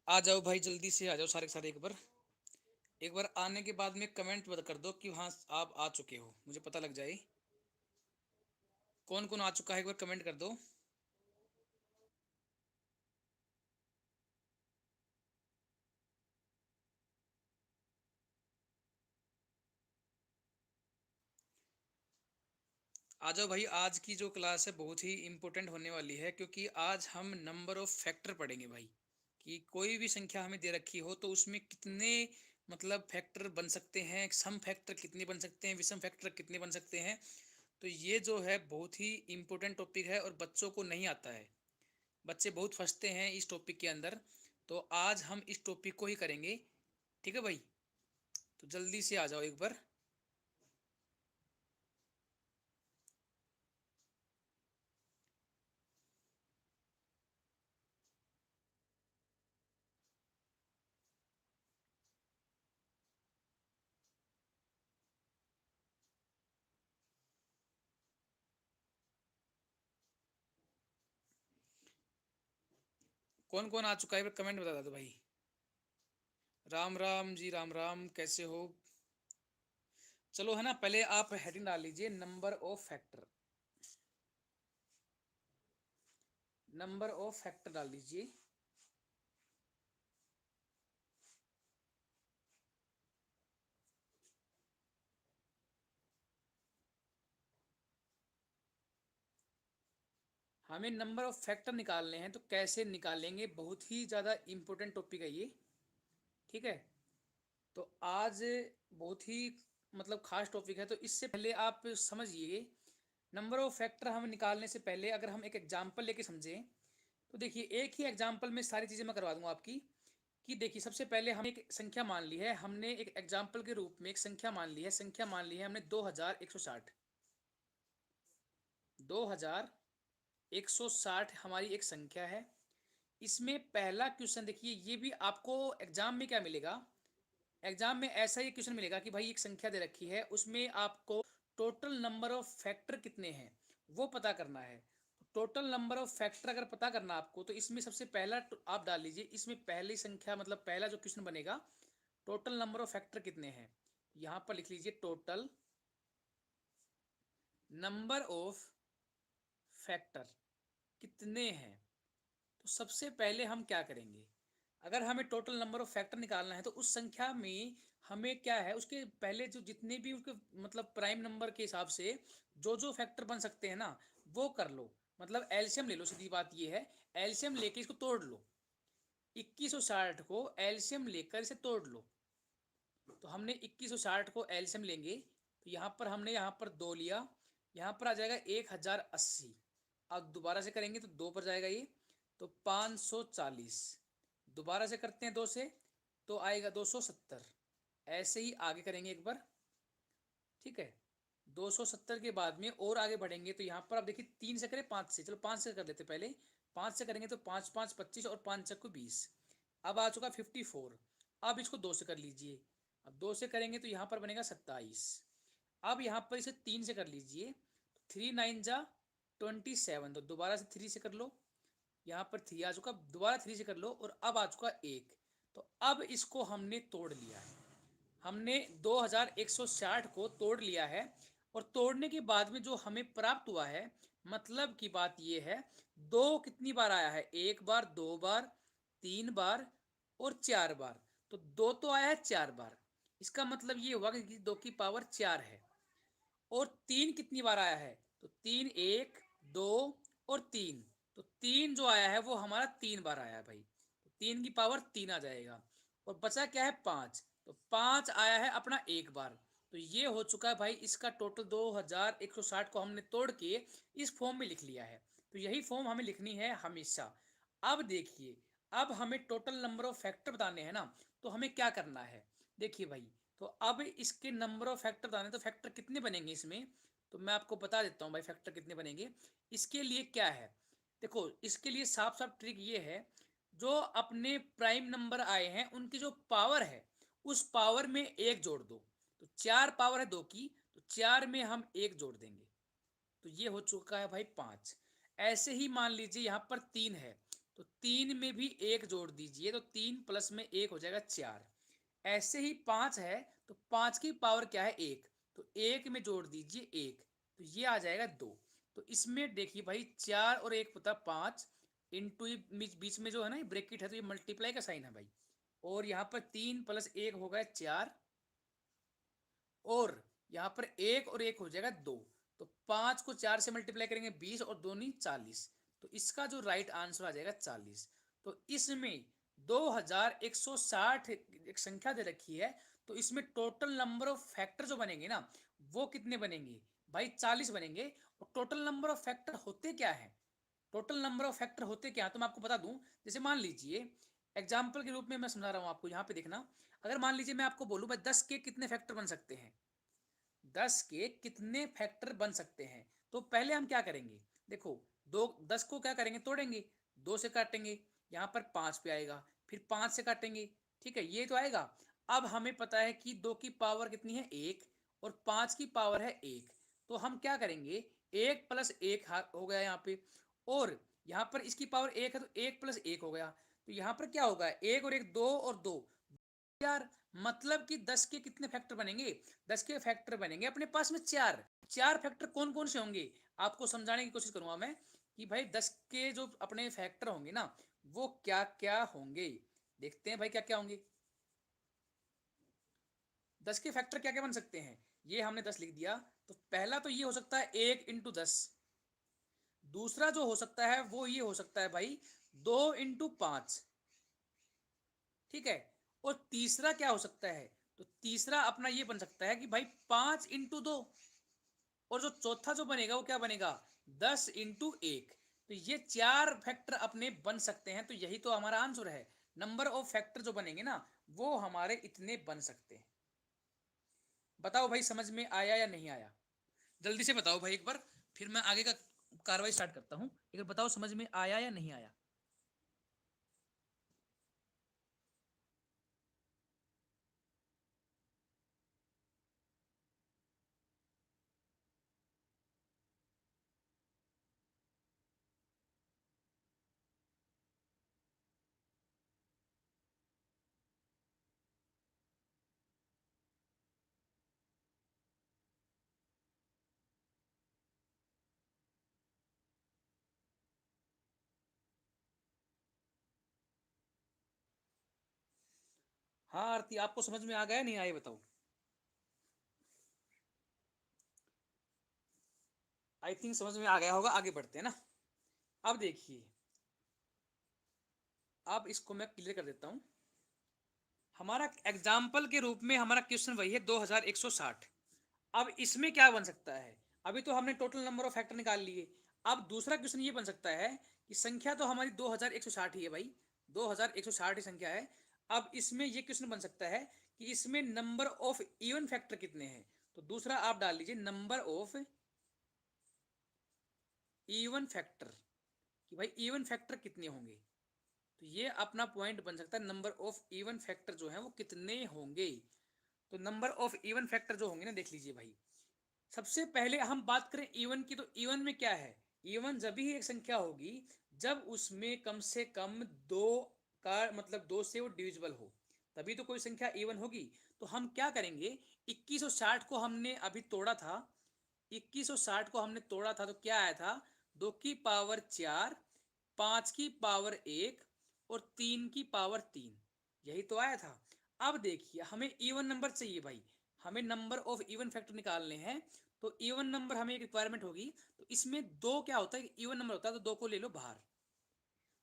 आ जाओ भाई, जल्दी से आ जाओ सारे के सारे। एक बार आने के बाद में कमेंट बता कर दो कि हाँ आप आ चुके हो, मुझे पता लग जाए कौन कौन आ चुका है। एक बार कमेंट कर दो। आ जाओ भाई, आज की जो क्लास है बहुत ही इंपॉर्टेंट होने वाली है, क्योंकि आज हम नंबर ऑफ फैक्टर पढ़ेंगे भाई। कि कोई भी संख्या हमें दे रखी हो तो उसमें कितने मतलब फैक्टर बन सकते हैं, सम फैक्टर कितने बन सकते हैं, विषम फैक्टर कितने बन सकते हैं। तो ये जो है बहुत ही इंपॉर्टेंट टॉपिक है और बच्चों को नहीं आता है। बच्चे बहुत फंसते हैं इस टॉपिक के अंदर। तो आज हम इस टॉपिक को ही करेंगे। ठीक है भाई, तो जल्दी से आ जाओ एक बार। कौन कौन आ चुका है कमेंट बता दो भाई। राम राम जी, राम राम, कैसे हो? चलो है ना, पहले आप हेडिंग डाल लीजिए, number of factor. Number of factor डाल दीजिए। हमें नंबर ऑफ फैक्टर निकालने हैं, तो कैसे निकालेंगे, बहुत ही ज़्यादा इंपॉर्टेंट टॉपिक है ये। ठीक है, तो आज बहुत ही मतलब खास टॉपिक है। तो इससे पहले आप समझिए, नंबर ऑफ फैक्टर हम निकालने से पहले अगर हम एक एग्जांपल लेके समझें, तो देखिए एक ही एग्जांपल में सारी चीज़ें मैं करवा दूंगा आपकी। कि देखिए सबसे पहले हम एक संख्या मान ली है, हमने एक एग्जांपल के रूप में एक संख्या मान ली है, संख्या मान ली है हमने 2160। 2160 हमारी एक संख्या है। इसमें पहला क्वेश्चन देखिए, ये भी आपको एग्जाम में क्या मिलेगा, एग्जाम में ऐसा ही क्वेश्चन मिलेगा कि भाई एक संख्या दे रखी है, उसमें आपको टोटल नंबर ऑफ फैक्टर कितने हैं वो पता करना है। टोटल नंबर ऑफ फैक्टर अगर पता करना आपको, तो इसमें सबसे पहला आप डाल लीजिए, इसमें पहली संख्या मतलब पहला जो क्वेश्चन बनेगा, टोटल नंबर ऑफ फैक्टर कितने हैं। यहां पर लिख लीजिए टोटल नंबर ऑफ फैक्टर कितने हैं। तो सबसे पहले हम क्या करेंगे, अगर हमें टोटल नंबर ऑफ फैक्टर निकालना है तो उस संख्या में हमें क्या है, उसके पहले जो जितने भी उसके मतलब प्राइम नंबर के हिसाब से जो जो फैक्टर बन सकते हैं ना, वो कर लो। मतलब एलसीएम ले लो, सीधी बात ये है। एलसीएम लेके इसको तोड़ लो, 2160 को एलसीएम लेकर इसे तोड़ लो। तो हमने 2160 को एलसीएम लेंगे, तो यहाँ पर हमने यहाँ पर 2 लिया, यहाँ पर आ जाएगा 1080। अब दोबारा से करेंगे तो 2 पर जाएगा ये, तो 540। दोबारा से करते हैं 2 से, तो आएगा 270। ऐसे ही आगे करेंगे एक बार। ठीक है, 270 के बाद में और आगे बढ़ेंगे, तो यहाँ पर आप देखिए 3 से करें 5 से, चलो 5 से कर लेते पहले। 5 से करेंगे तो 5 5 25 और 5 चक्कू 20। अब आ चुका 54। अब इसको 2 से कर लीजिए। अब 2 से करेंगे तो यहाँ पर बनेगा 27। अब यहाँ पर इसे 3 से कर लीजिए, 3 9 जा 27। तो दोबारा से 3 से कर लो, यहाँ पर 3 आ चुका, दोबारा 3 से कर लो, और अब आ चुका 1। तो अब इसको हमने तोड़ लिया है, हमने 2160 को तोड़ लिया है। और तोड़ने के बाद में जो हमें प्राप्त हुआ है, मतलब की बात ये है, दो कितनी बार आया है, एक बार, दो बार, तीन बार और चार बार। तो दो तो आया है चार बार, इसका मतलब ये हुआ कि दो की पावर चार है। और तीन कितनी बार आया है, तो तीन, एक, दो और तीन। तो तीन जो आया है वो हमारा तीन बार आया है भाई, तो तीन की पावर तीन आ जाएगा। और बचा क्या है, पाँच। तो पाँच आया है अपना एक बार। तो ये हो चुका है भाई इसका टोटल। 2160 को हमने तोड़ के इस फॉर्म में लिख लिया है। तो यही फॉर्म हमें लिखनी है हमेशा। अब देखिए, अब हमें टोटल नंबर ऑफ फैक्टर बताने हैं ना, तो हमें क्या करना है, देखिए भाई। तो अब इसके नंबर ऑफ फैक्टर बताने, तो फैक्टर कितने बनेंगे इसमें, तो मैं आपको बता देता हूँ भाई फैक्टर कितने बनेंगे। इसके लिए क्या है, देखो इसके लिए साफ साफ ट्रिक ये है, जो अपने प्राइम नंबर आए हैं उनकी जो पावर है, उस पावर में एक जोड़ दो। तो चार पावर है दो की, तो चार में हम एक जोड़ देंगे। तो ये हो चुका है भाई पाँच। ऐसे ही मान लीजिए यहाँ पर तीन है, तो 3 में भी 1 जोड़ दीजिए, तो 3 प्लस में 1 हो जाएगा 4। ऐसे ही 5 है, तो 5 की पावर क्या है 1, तो 1 में जोड़ दीजिए 1, तो ये आ जाएगा 2। तो इसमें देखिए भाई 4 और 1 होता 5, इंटू बीच में जो है ना ब्रैकेट है, तो ये मल्टीप्लाई का साइन है भाई। और यहाँ पर 3 प्लस 1 हो गया 4, और यहाँ पर 1 और 1 हो जाएगा 2। तो 5 को 4 से मल्टीप्लाई करेंगे 20, और 2 नहीं 40। तो इसका जो राइट आंसर आ जाएगा 40। तो इसमें 2160 एक संख्या दे रखी है, तो इसमें टोटल नंबर ऑफ फैक्टर जो बनेंगे ना, वो कितने बनेंगे भाई, 40 बनेंगे। और टोटल नंबर ऑफ फैक्टर होते क्या है, टोटल नंबर ऑफ फैक्टर होते क्या है, तो मैं आपको बता दूं। जैसे मान लीजिए एग्जाम्पल के रूप में मैं समझा रहा हूं आपको, यहाँ पे देखना। अगर मान लीजिए मैं आपको बोलूं भाई 10 के कितने फैक्टर बन सकते हैं, 10 के कितने फैक्टर बन सकते हैं, तो पहले हम क्या करेंगे, देखो, 10 को क्या करेंगे, तोड़ेंगे, 2 से काटेंगे, यहाँ पर 5 पे आएगा, फिर 5 से काटेंगे, ठीक है, ये तो आएगा। अब हमें पता है कि 2 की पावर कितनी है 1, और 5 की पावर है 1। तो हम क्या करेंगे, 1 प्लस 1 हो गया यहाँ पे, और यहाँ पर इसकी पावर 1 है, तो 1 प्लस 1 हो गया। तो यहाँ पर क्या होगा, 1 और 1 2, और 2 यार, मतलब कि 10 के कितने फैक्टर बनेंगे, 10 के फैक्टर बनेंगे अपने पास में 4। 4 फैक्टर कौन कौन से होंगे, आपको समझाने की कोशिश करूंगा मैं, कि भाई 10 के जो अपने फैक्टर होंगे ना, वो क्या क्या होंगे। देखते हैं भाई क्या क्या होंगे। 10 के फैक्टर क्या क्या बन सकते हैं, ये हमने 10 लिख दिया। तो पहला तो ये हो सकता है 1 इंटू 10। दूसरा जो हो सकता है वो ये हो सकता है भाई 2 इंटू 5, ठीक है। और तीसरा क्या हो सकता है, तो तीसरा अपना ये बन सकता है कि भाई 5 इंटू 2। और जो चौथा जो बनेगा वो क्या बनेगा, 10 इंटू 1। तो ये 4 फैक्टर अपने बन सकते हैं, तो यही तो हमारा आंसर है। नंबर ऑफ फैक्टर जो बनेंगे ना, वो हमारे इतने बन सकते हैं। बताओ भाई समझ में आया या नहीं आया, जल्दी से बताओ भाई एक बार, फिर मैं आगे का कार्रवाई स्टार्ट करता हूं। एक बार बताओ समझ में आया या नहीं आया। हाँ आरती, आपको समझ में आ गया नहीं आया, बताओ। आई थिंक समझ में आ गया होगा, आगे बढ़ते हैं ना। अब देखिए, अब इसको मैं क्लियर कर देता हूं। हमारा एग्जाम्पल के रूप में हमारा क्वेश्चन वही है 2160। अब इसमें क्या बन सकता है, अभी तो हमने टोटल नंबर ऑफ फैक्टर निकाल लिए। अब दूसरा क्वेश्चन ये बन सकता है कि संख्या तो हमारी 2160 ही है भाई, 2160 ही संख्या है। अब इसमें ये क्वेश्चन बन सकता है कि इसमें नंबर ऑफ इवन फैक्टर कितने हैं। तो दूसरा आप डाल लीजिए नंबर ऑफ इवन फैक्टर, कि भाई इवन फैक्टर कितने होंगे। तो ये अपना पॉइंट बन सकता है, नंबर ऑफ इवन फैक्टर जो है वो कितने होंगे। तो नंबर ऑफ इवन फैक्टर जो होंगे ना, देख लीजिए भाई। सबसे पहले हम बात करें इवन की, तो इवन में क्या है, इवन जब ही एक संख्या होगी जब उसमें कम से कम दो का मतलब दो से वो डिविजिबल हो, तभी तो कोई संख्या इवन होगी। तो हम क्या करेंगे, 2160 को हमने अभी तोड़ा था, 2160 को हमने तोड़ा था, तो क्या आया था, 2 की पावर 4, 5 की पावर 1, और 3 की पावर 3, यही तो आया था। अब देखिए हमें इवन नंबर चाहिए भाई, हमें नंबर ऑफ इवन फैक्टर निकालने हैं। तो इवन नंबर हमें एक रिक्वायरमेंट होगी। तो इसमें दो क्या होता है, इवन नंबर होता है, तो 2 को ले लो बाहर,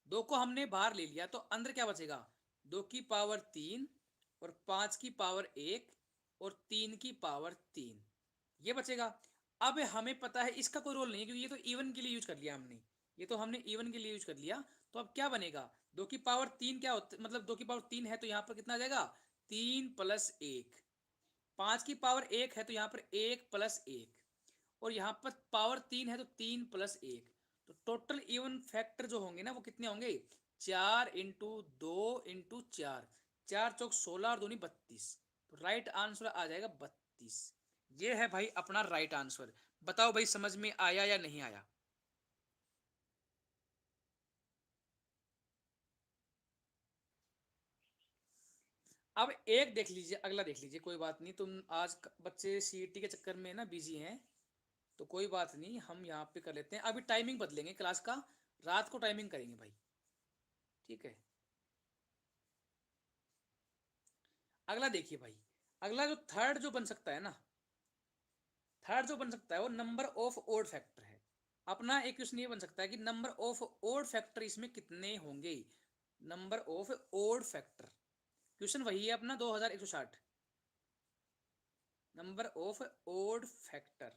2 को हमने बाहर ले लिया, तो अंदर क्या बचेगा, 2 की पावर 3, और 5 की पावर 1, और 3 की पावर 3, ये बचेगा। अब हमें पता है इसका कोई रोल नहीं है, क्योंकि ये तो इवन के लिए यूज कर लिया हमने, ये तो हमने इवन के लिए यूज कर लिया। तो अब क्या बनेगा, 2 की पावर 3 क्या होता है, मतलब 2 की पावर 3 है, तो यहाँ पर कितना आ जाएगा, 3 + 1। 5 की पावर 1 है, तो यहाँ पर 1 + 1, और यहाँ पर पावर 3 है, तो 3 + 1। तो टोटल इवन फैक्टर जो होंगे ना, वो कितने होंगे, 4 इंटू 2 इंटू 4, 4 × 4 = 16, और दूनी 32। तो राइट आंसर आ जाएगा 32। ये है भाई अपना राइट आंसर। बताओ भाई, समझ में आया या नहीं आया। अब एक देख लीजिए, अगला देख लीजिए, कोई बात नहीं, तुम आज बच्चे सीईटी के चक्कर में ना बिजी हैं, तो कोई बात नहीं, हम यहाँ पे कर लेते हैं। अभी टाइमिंग बदलेंगे क्लास का, रात को टाइमिंग करेंगे भाई, ठीक है। अगला देखिए भाई, अगला जो थर्ड जो बन सकता है ना, थर्ड जो बन सकता है वो नंबर ऑफ ओड फैक्टर है। अपना एक क्वेश्चन ये बन सकता है कि नंबर ऑफ ओड फैक्टर इसमें कितने होंगे, number of odd factor. Question वही है अपना 2160, नंबर ऑफ ओड फैक्टर।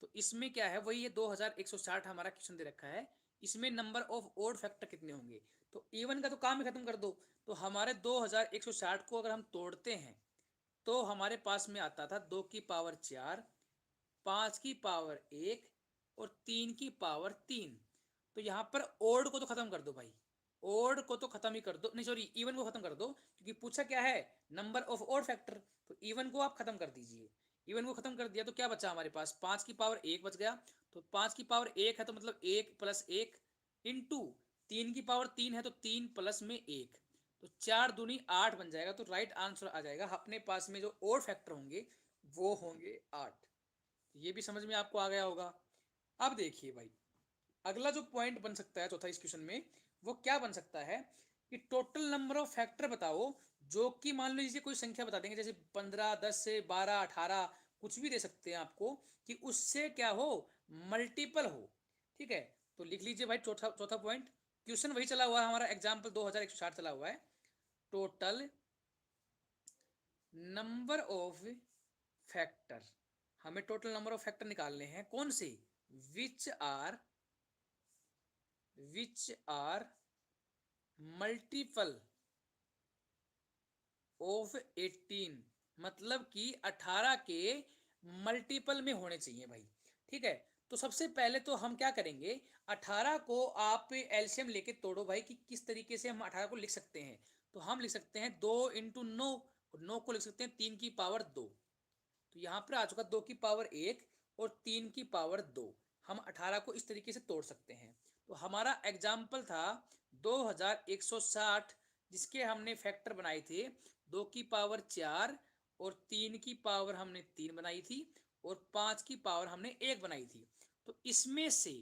तो इसमें क्या है, वही है 2160 हमारा क्वेश्चन दे रखा है। इसमें नंबर ऑफ ओड फैक्टर कितने होंगे, तो इवन का तो काम ही खत्म कर दो। तो हमारे 2160 को अगर हम तोड़ते हैं तो हमारे पास में आता था 2 की पावर 4, 5 की पावर 1 और 3 की पावर 3। तो यहाँ पर ओड को तो खत्म कर दो भाई, ओड को तो खत्म ही कर दो, नहीं सॉरी, इवन को खत्म कर दो, क्योंकि पूछा क्या है, नंबर ऑफ ओड फैक्टर। तो इवन को आप खत्म कर दीजिए, इवन को खत्म कर दिया तो क्या बचा हमारे पास, 5 की पावर 1 बच गया। तो 5 की पावर 1 है तो मतलब 1 + 1 इंटू 3 की पावर 3 है तो 3 + 1, तो 4 दूनी 8 बन जाएगा। तो राइट आंसर आ जाएगा अपने पास में जो और फैक्टर होंगे वो होंगे 8। ये भी समझ में आपको आ गया होगा। अब देखिए भाई, अगला जो पॉइंट बन सकता है चौथा इस क्वेश्चन में, वो क्या बन सकता है कि टोटल नंबर ऑफ फैक्टर बताओ, जो कि मान लीजिए कोई संख्या बता देंगे, जैसे 15, 10 से 12, 18, कुछ भी दे सकते हैं आपको, कि उससे क्या हो, मल्टीपल हो, ठीक है। तो लिख लीजिए भाई, चौथा चौथा पॉइंट, क्वेश्चन वही चला हुआ है हमारा, एग्जाम्पल 2160 चला हुआ है। टोटल नंबर ऑफ फैक्टर, हमें टोटल नंबर ऑफ फैक्टर निकालने हैं, कौन से, विच आर मल्टीपल ऑफ 18, मतलब कि 18 के मल्टीपल में होने चाहिए भाई, ठीक है। तो सबसे पहले तो हम क्या करेंगे, 18 को आप एलसीएम लेके तोड़ो भाई, कि किस तरीके से हम 18 को लिख सकते हैं। तो हम लिख सकते हैं 2 × 9, और 9 को लिख सकते हैं 3 की पावर 2। तो यहाँ पर आ चुका 2 की पावर 1 और 3 की पावर 2। हम 18 को इस तरीके से तोड़ सकते हैं। तो हमारा एग्जाम्पल था 2160, जिसके हमने फैक्टर बनाए थे 2 की पावर 4 और 3 की पावर हमने 3 बनाई थी, और 5 की पावर हमने 1 बनाई थी। तो इसमें से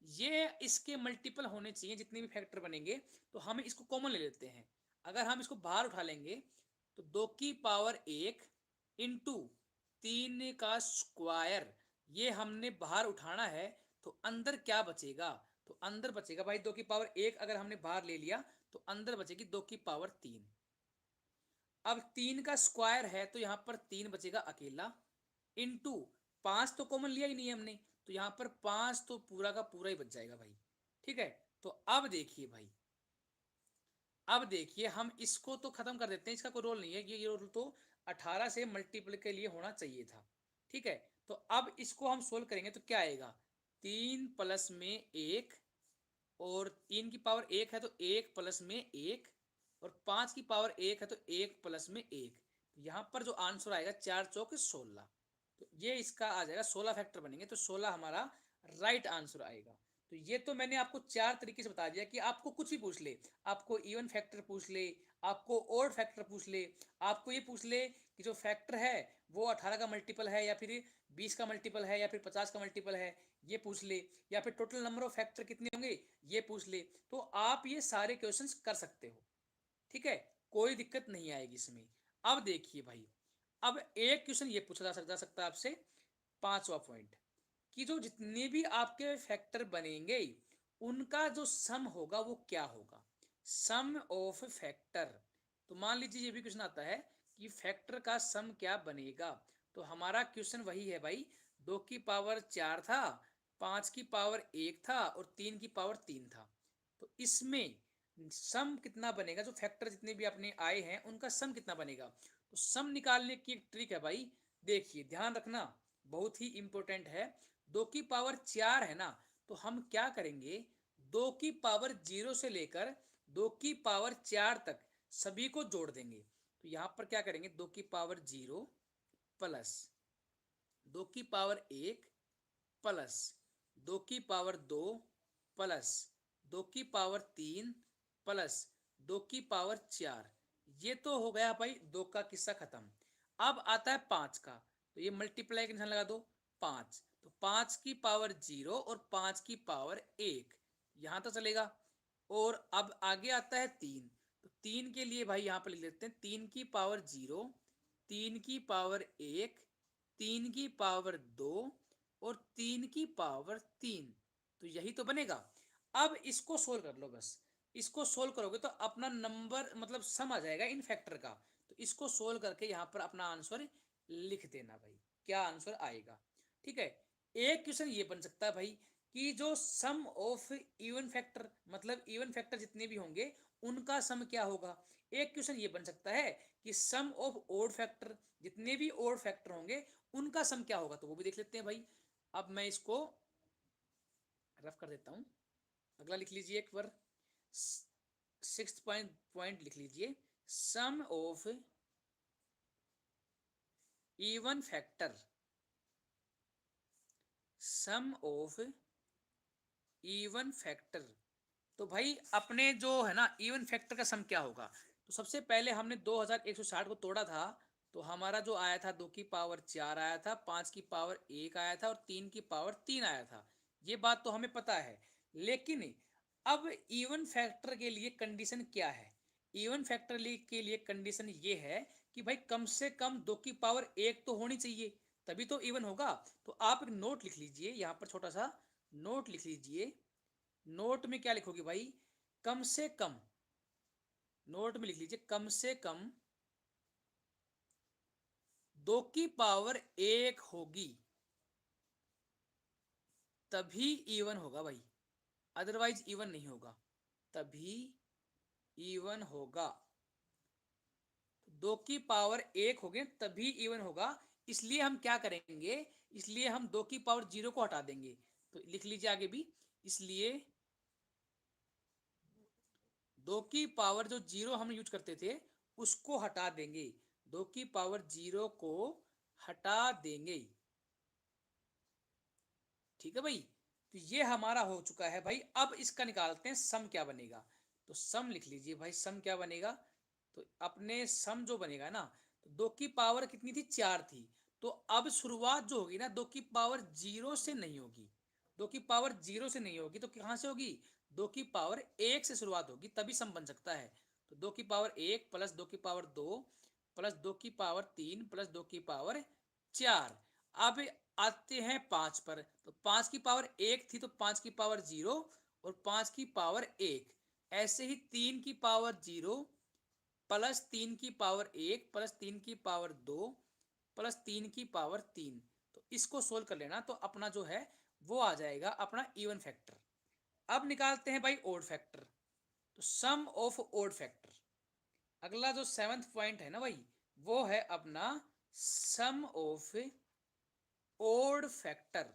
ये इसके मल्टीपल होने चाहिए जितने भी फैक्टर बनेंगे। तो हम इसको कॉमन ले लेते हैं, अगर हम इसको बाहर उठा लेंगे तो 2 की पावर 1 इंटू 3 का स्क्वायर, ये हमने बाहर उठाना है। तो अंदर क्या बचेगा, तो अंदर बचेगा भाई 2 की पावर 1 अगर हमने बाहर ले लिया तो अंदर बचेगी 2 की पावर 3। अब 3 का स्क्वायर है तो यहाँ पर 3 बचेगा अकेला, इंटू 5 तो कॉमन लिया ही नहीं हमने, तो यहाँ पर 5 तो पूरा का पूरा ही बच जाएगा भाई, ठीक है। तो अब देखिए भाई, अब देखिए हम इसको तो खत्म कर देते हैं, इसका कोई रोल नहीं है, ये रोल तो 18 से मल्टीपल के लिए होना चाहिए था, ठीक है। तो अब इसको हम सोल्व करेंगे तो क्या आएगा, 3 + 1, और 3 की पावर 1 है तो 1 + 1, और 5 की पावर 1 है तो 1 + 1। तो यहाँ पर जो आंसर आएगा 4 × 4 = 16। तो ये इसका आ जाएगा, 16 फैक्टर बनेंगे, तो 16 हमारा राइट आंसर आएगा। तो ये तो मैंने आपको 4 तरीके से बता दिया कि आपको कुछ भी पूछ ले, आपको इवन फैक्टर पूछ ले, आपको ओड फैक्टर पूछ ले, आपको ये पूछ ले कि जो फैक्टर है वो 18 का मल्टीपल है या फिर 20 का मल्टीपल है या फिर 50 का मल्टीपल है, ये पूछ ले, या फिर टोटल नंबर ऑफ फैक्टर कितने होंगे ये पूछ ले, तो आप ये सारे क्वेश्चंस कर सकते हो, ठीक है। कोई दिक्कत नहीं आएगी इसमें। अब देखिए भाई, अब एक क्वेश्चन ये पूछा जा सकता है आपसे, पांचवा पॉइंट, कि जो जितने भी आपके फैक्टर बनेंगे उनका जो सम होगा वो क्या होगा, सम ऑफ फैक्टर। तो मान लीजिए ये भी क्वेश्चन आता है कि फैक्टर का सम क्या बनेगा। तो हमारा क्वेश्चन वही है भाई, 2 की पावर 4 था, 5 की पावर 1 था और 3 की पावर 3 था। तो इसमें सम कितना बनेगा, जो फैक्टर जितने भी अपने आए हैं उनका सम कितना बनेगा। तो सम निकालने की एक ट्रिक है भाई, देखिए ध्यान रखना, बहुत ही इंपॉर्टेंट है। 2 की पावर 4 है ना, तो हम क्या करेंगे, 2 की पावर 0 से लेकर 2 की पावर 4 तक सभी को जोड़ देंगे। तो यहाँ पर क्या करेंगे, 2 की पावर 0 प्लस 2 की पावर 1 प्लस 2 की पावर 2 प्लस 2 की पावर 3 प्लस 2 की पावर 4, ये तो हो गया भाई 2 का किस्सा खत्म। अब आता है 5 का, तो ये मल्टीप्लाई का निशान लगा दो। 5, तो 5 की पावर 0 और 5 की पावर 1, यहां तो चलेगा। और अब आगे आता है 3, तो 3 के लिए भाई यहां पर लिख लेते हैं 3 की पावर 0, 3 की पावर 1, 3 की पावर 2 और 3 की पावर 3। तो यही तो बनेगा। अब इसको सोल्व कर लो बस। इसको सोल्व करोगे तो अपना नंबर मतलब सम आ जाएगा इन फैक्टर का। तो इसको सोल्व करके यहाँ पर अपना आंसर लिख देना भाई, क्या आंसर आएगा। ठीक है। एक क्वेश्चन ये बन सकता है भाई कि जो सम ऑफ इवन फैक्टर, मतलब इवन फैक्टर जितने भी होंगे उनका सम क्या होगा। एक क्वेश्चन ये बन सकता है कि सम ऑफ ओड फैक्टर, जितने भी ओड फैक्टर होंगे उनका सम क्या होगा, तो वो भी देख लेते हैं भाई। अब मैं इसको रफ कर देता हूं। अगला लिख लीजिए एक बार, 6th पॉइंट लिख लीजिए। Sum of even factor, sum of even factor. तो भाई अपने जो है ना इवन फैक्टर का सम क्या होगा। तो सबसे पहले हमने 2160 को तोड़ा था, तो हमारा जो आया था 2 की पावर 4 आया था, 5 की पावर 1 आया था और 3 की पावर 3 आया था। ये बात तो हमें पता है। लेकिन अब इवन फैक्टर के लिए कंडीशन क्या है। इवन फैक्टर के लिए कंडीशन ये है कि भाई कम से कम 2 की पावर 1 तो होनी चाहिए, तभी तो इवन होगा। तो आप एक नोट लिख लीजिए, यहाँ पर छोटा सा नोट लिख लीजिए। नोट में क्या लिखोगे भाई, कम से कम, नोट में लिख लीजिए कम से कम 2 की पावर 1 होगी, तभी इवन होगा भाई, अदरवाइज इवन नहीं होगा। तभी इवन होगा। 2 की पावर 1 होगी तभी इवन होगा। इसलिए हम क्या करेंगे, इसलिए हम 2 की पावर 0 को हटा देंगे। तो लिख लीजिए आगे भी, इसलिए 2 की पावर जो 0 हम यूज करते थे उसको हटा देंगे। 2 की पावर 0 को हटा देंगे। ठीक है भाई। तो ये हमारा हो चुका है भाई। अब इसका निकालते हैं सम क्या बनेगा। तो सम लिख लीजिए भाई, सम क्या बनेगा। तो अपने सम जो बनेगा ना, तो 2 की पावर कितनी थी, 4 थी। तो अब शुरुआत जो होगी ना 2 की पावर 0 से नहीं होगी। 2 की पावर 0 से नहीं होगी तो कहां से होगी, 2 की पावर 1 से शुरुआत होगी, तभी सम बन सकता है। तो 2 की पावर 1 प्लस 2 की पावर 2 प्लस 2 की पावर 3 प्लस 2 की पावर 4। अब आते हैं 5 पर। तो 5 की पावर 1 थी तो 5 की पावर 0 और 5 की पावर 1। ऐसे ही 3 की पावर 0 प्लस 3 की पावर 1 प्लस 3 की पावर 2 प्लस 3 की पावर 3। तो इसको सोल्व कर लेना तो अपना जो है वो आ जाएगा अपना इवन फैक्टर। अब निकालते हैं भाई ओड फैक्टर। तो सम ऑफ ओड फैक्टर, अगला जो 7th पॉइंट है ना भाई, वो है अपना sum of odd factor.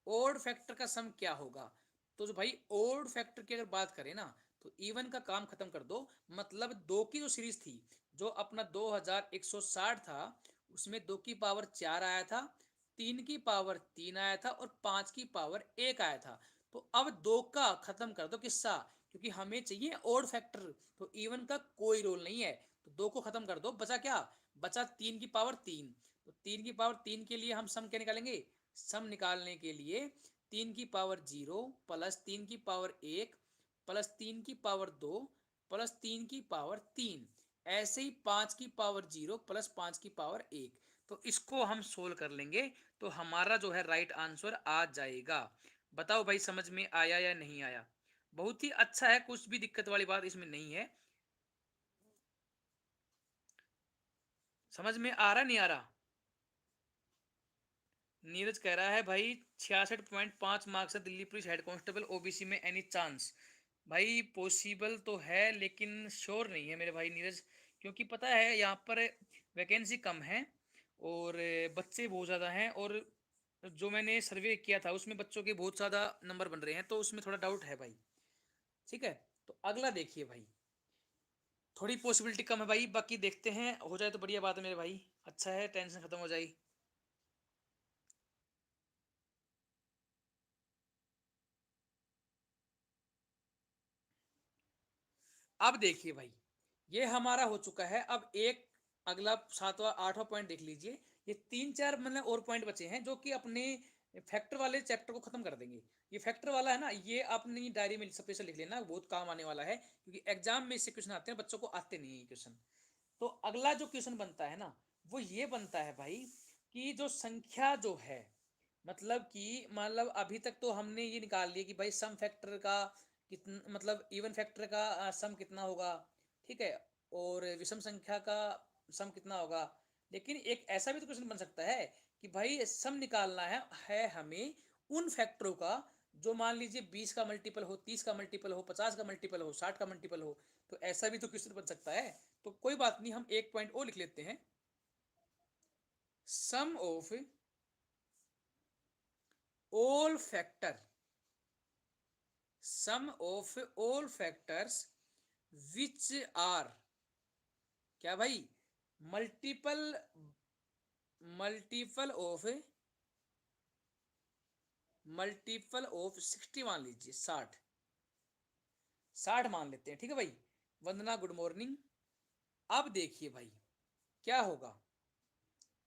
Odd factor का सम क्या होगा। तो जो भाई ओड फैक्टर की अगर बात करें ना, तो इवन का काम खत्म कर दो। मतलब 2 की जो सीरीज थी, जो अपना 2160 था, उसमें 2 की पावर 4 आया था, 3 की पावर 3 आया था और 5 की पावर 1 आया था। तो अब 2 का खत्म कर दो किस्सा, क्योंकि हमें चाहिए ओड फैक्टर। तो इवन का कोई रोल नहीं है। तो 2 को खत्म कर दो, बचा क्या, बचा 3 की पावर 3। तो 3 की पावर 3 के लिए हम सम क्या निकालेंगे, सम निकालने के लिए 3 की पावर 0 प्लस 3 की पावर 1 प्लस 3 की पावर 2 प्लस 3 की पावर 3। ऐसे ही 5 की पावर 0 प्लस 5 की पावर 1। तो इसको हम सोल्व कर लेंगे तो हमारा जो है राइट आंसर आ जाएगा। बताओ भाई समझ में आया या नहीं आया। बहुत ही अच्छा है, कुछ भी दिक्कत वाली बात इसमें नहीं है। समझ में आ रहा नहीं आ रहा। नीरज कह रहा है भाई 66.5 मार्क्स है Delhi police head constable OBC में, एनी चांस। भाई पॉसिबल तो है लेकिन श्योर नहीं है मेरे भाई नीरज, क्योंकि पता है यहाँ पर वैकेंसी कम है और बच्चे बहुत ज़्यादा हैं। और जो मैंने सर्वे किया था उसमें बच्चों के बहुत ज़्यादा नंबर बन रहे हैं, तो उसमें थोड़ा डाउट है भाई। ठीक है। तो अगला देखिए भाई, थोड़ी पॉसिबिलिटी कम है भाई, बाकी देखते हैं, हो जाए तो बढ़िया बात है मेरे भाई। अच्छा है, टेंशन खत्म हो जाए। अब देखिए भाई, ये हमारा हो चुका है। अब एक अगला 7वां 8वां पॉइंट देख लीजिए। ये 3 4 मतलब और पॉइंट बचे हैं जो कि अपने फैक्टर वाले चैप्टर को खत्म कर देंगे। ये फैक्टर वाला है ना, ये अपनी डायरी में स्पेशल लिख लेना, बहुत काम आने वाला है, क्योंकि एग्जाम में इससे क्वेश्चन आते हैं, बच्चों को आते नहीं है क्वेश्चन। तो अगला जो क्वेश्चन बनता है ना, वो ये बनता है भाई कि जो संख्या जो है, मतलब अभी तक तो हमने ये निकाल लिया कि भाई सम फैक्टर का कितना, मतलब इवन फैक्टर का सम कितना होगा, ठीक है, और विषम संख्या का सम कितना होगा। लेकिन एक ऐसा भी तो क्वेश्चन बन सकता है कि भाई सम निकालना है हमें उन फैक्टरों का जो मान लीजिए 20 का मल्टीपल हो, 30 का मल्टीपल हो, 50 का मल्टीपल हो, 60 का मल्टीपल हो। तो ऐसा भी तो क्वेश्चन बन सकता है। तो कोई बात नहीं, हम एक पॉइंट और लिख लेते हैं। Sum of all factor, sum of all factors which are, क्या भाई, multiple, multiple of, multiple of 60 मान लीजिए, 60, 60 मान लेते हैं, ठीक है भाई। वंदना गुड मॉर्निंग। अब देखिए भाई क्या होगा।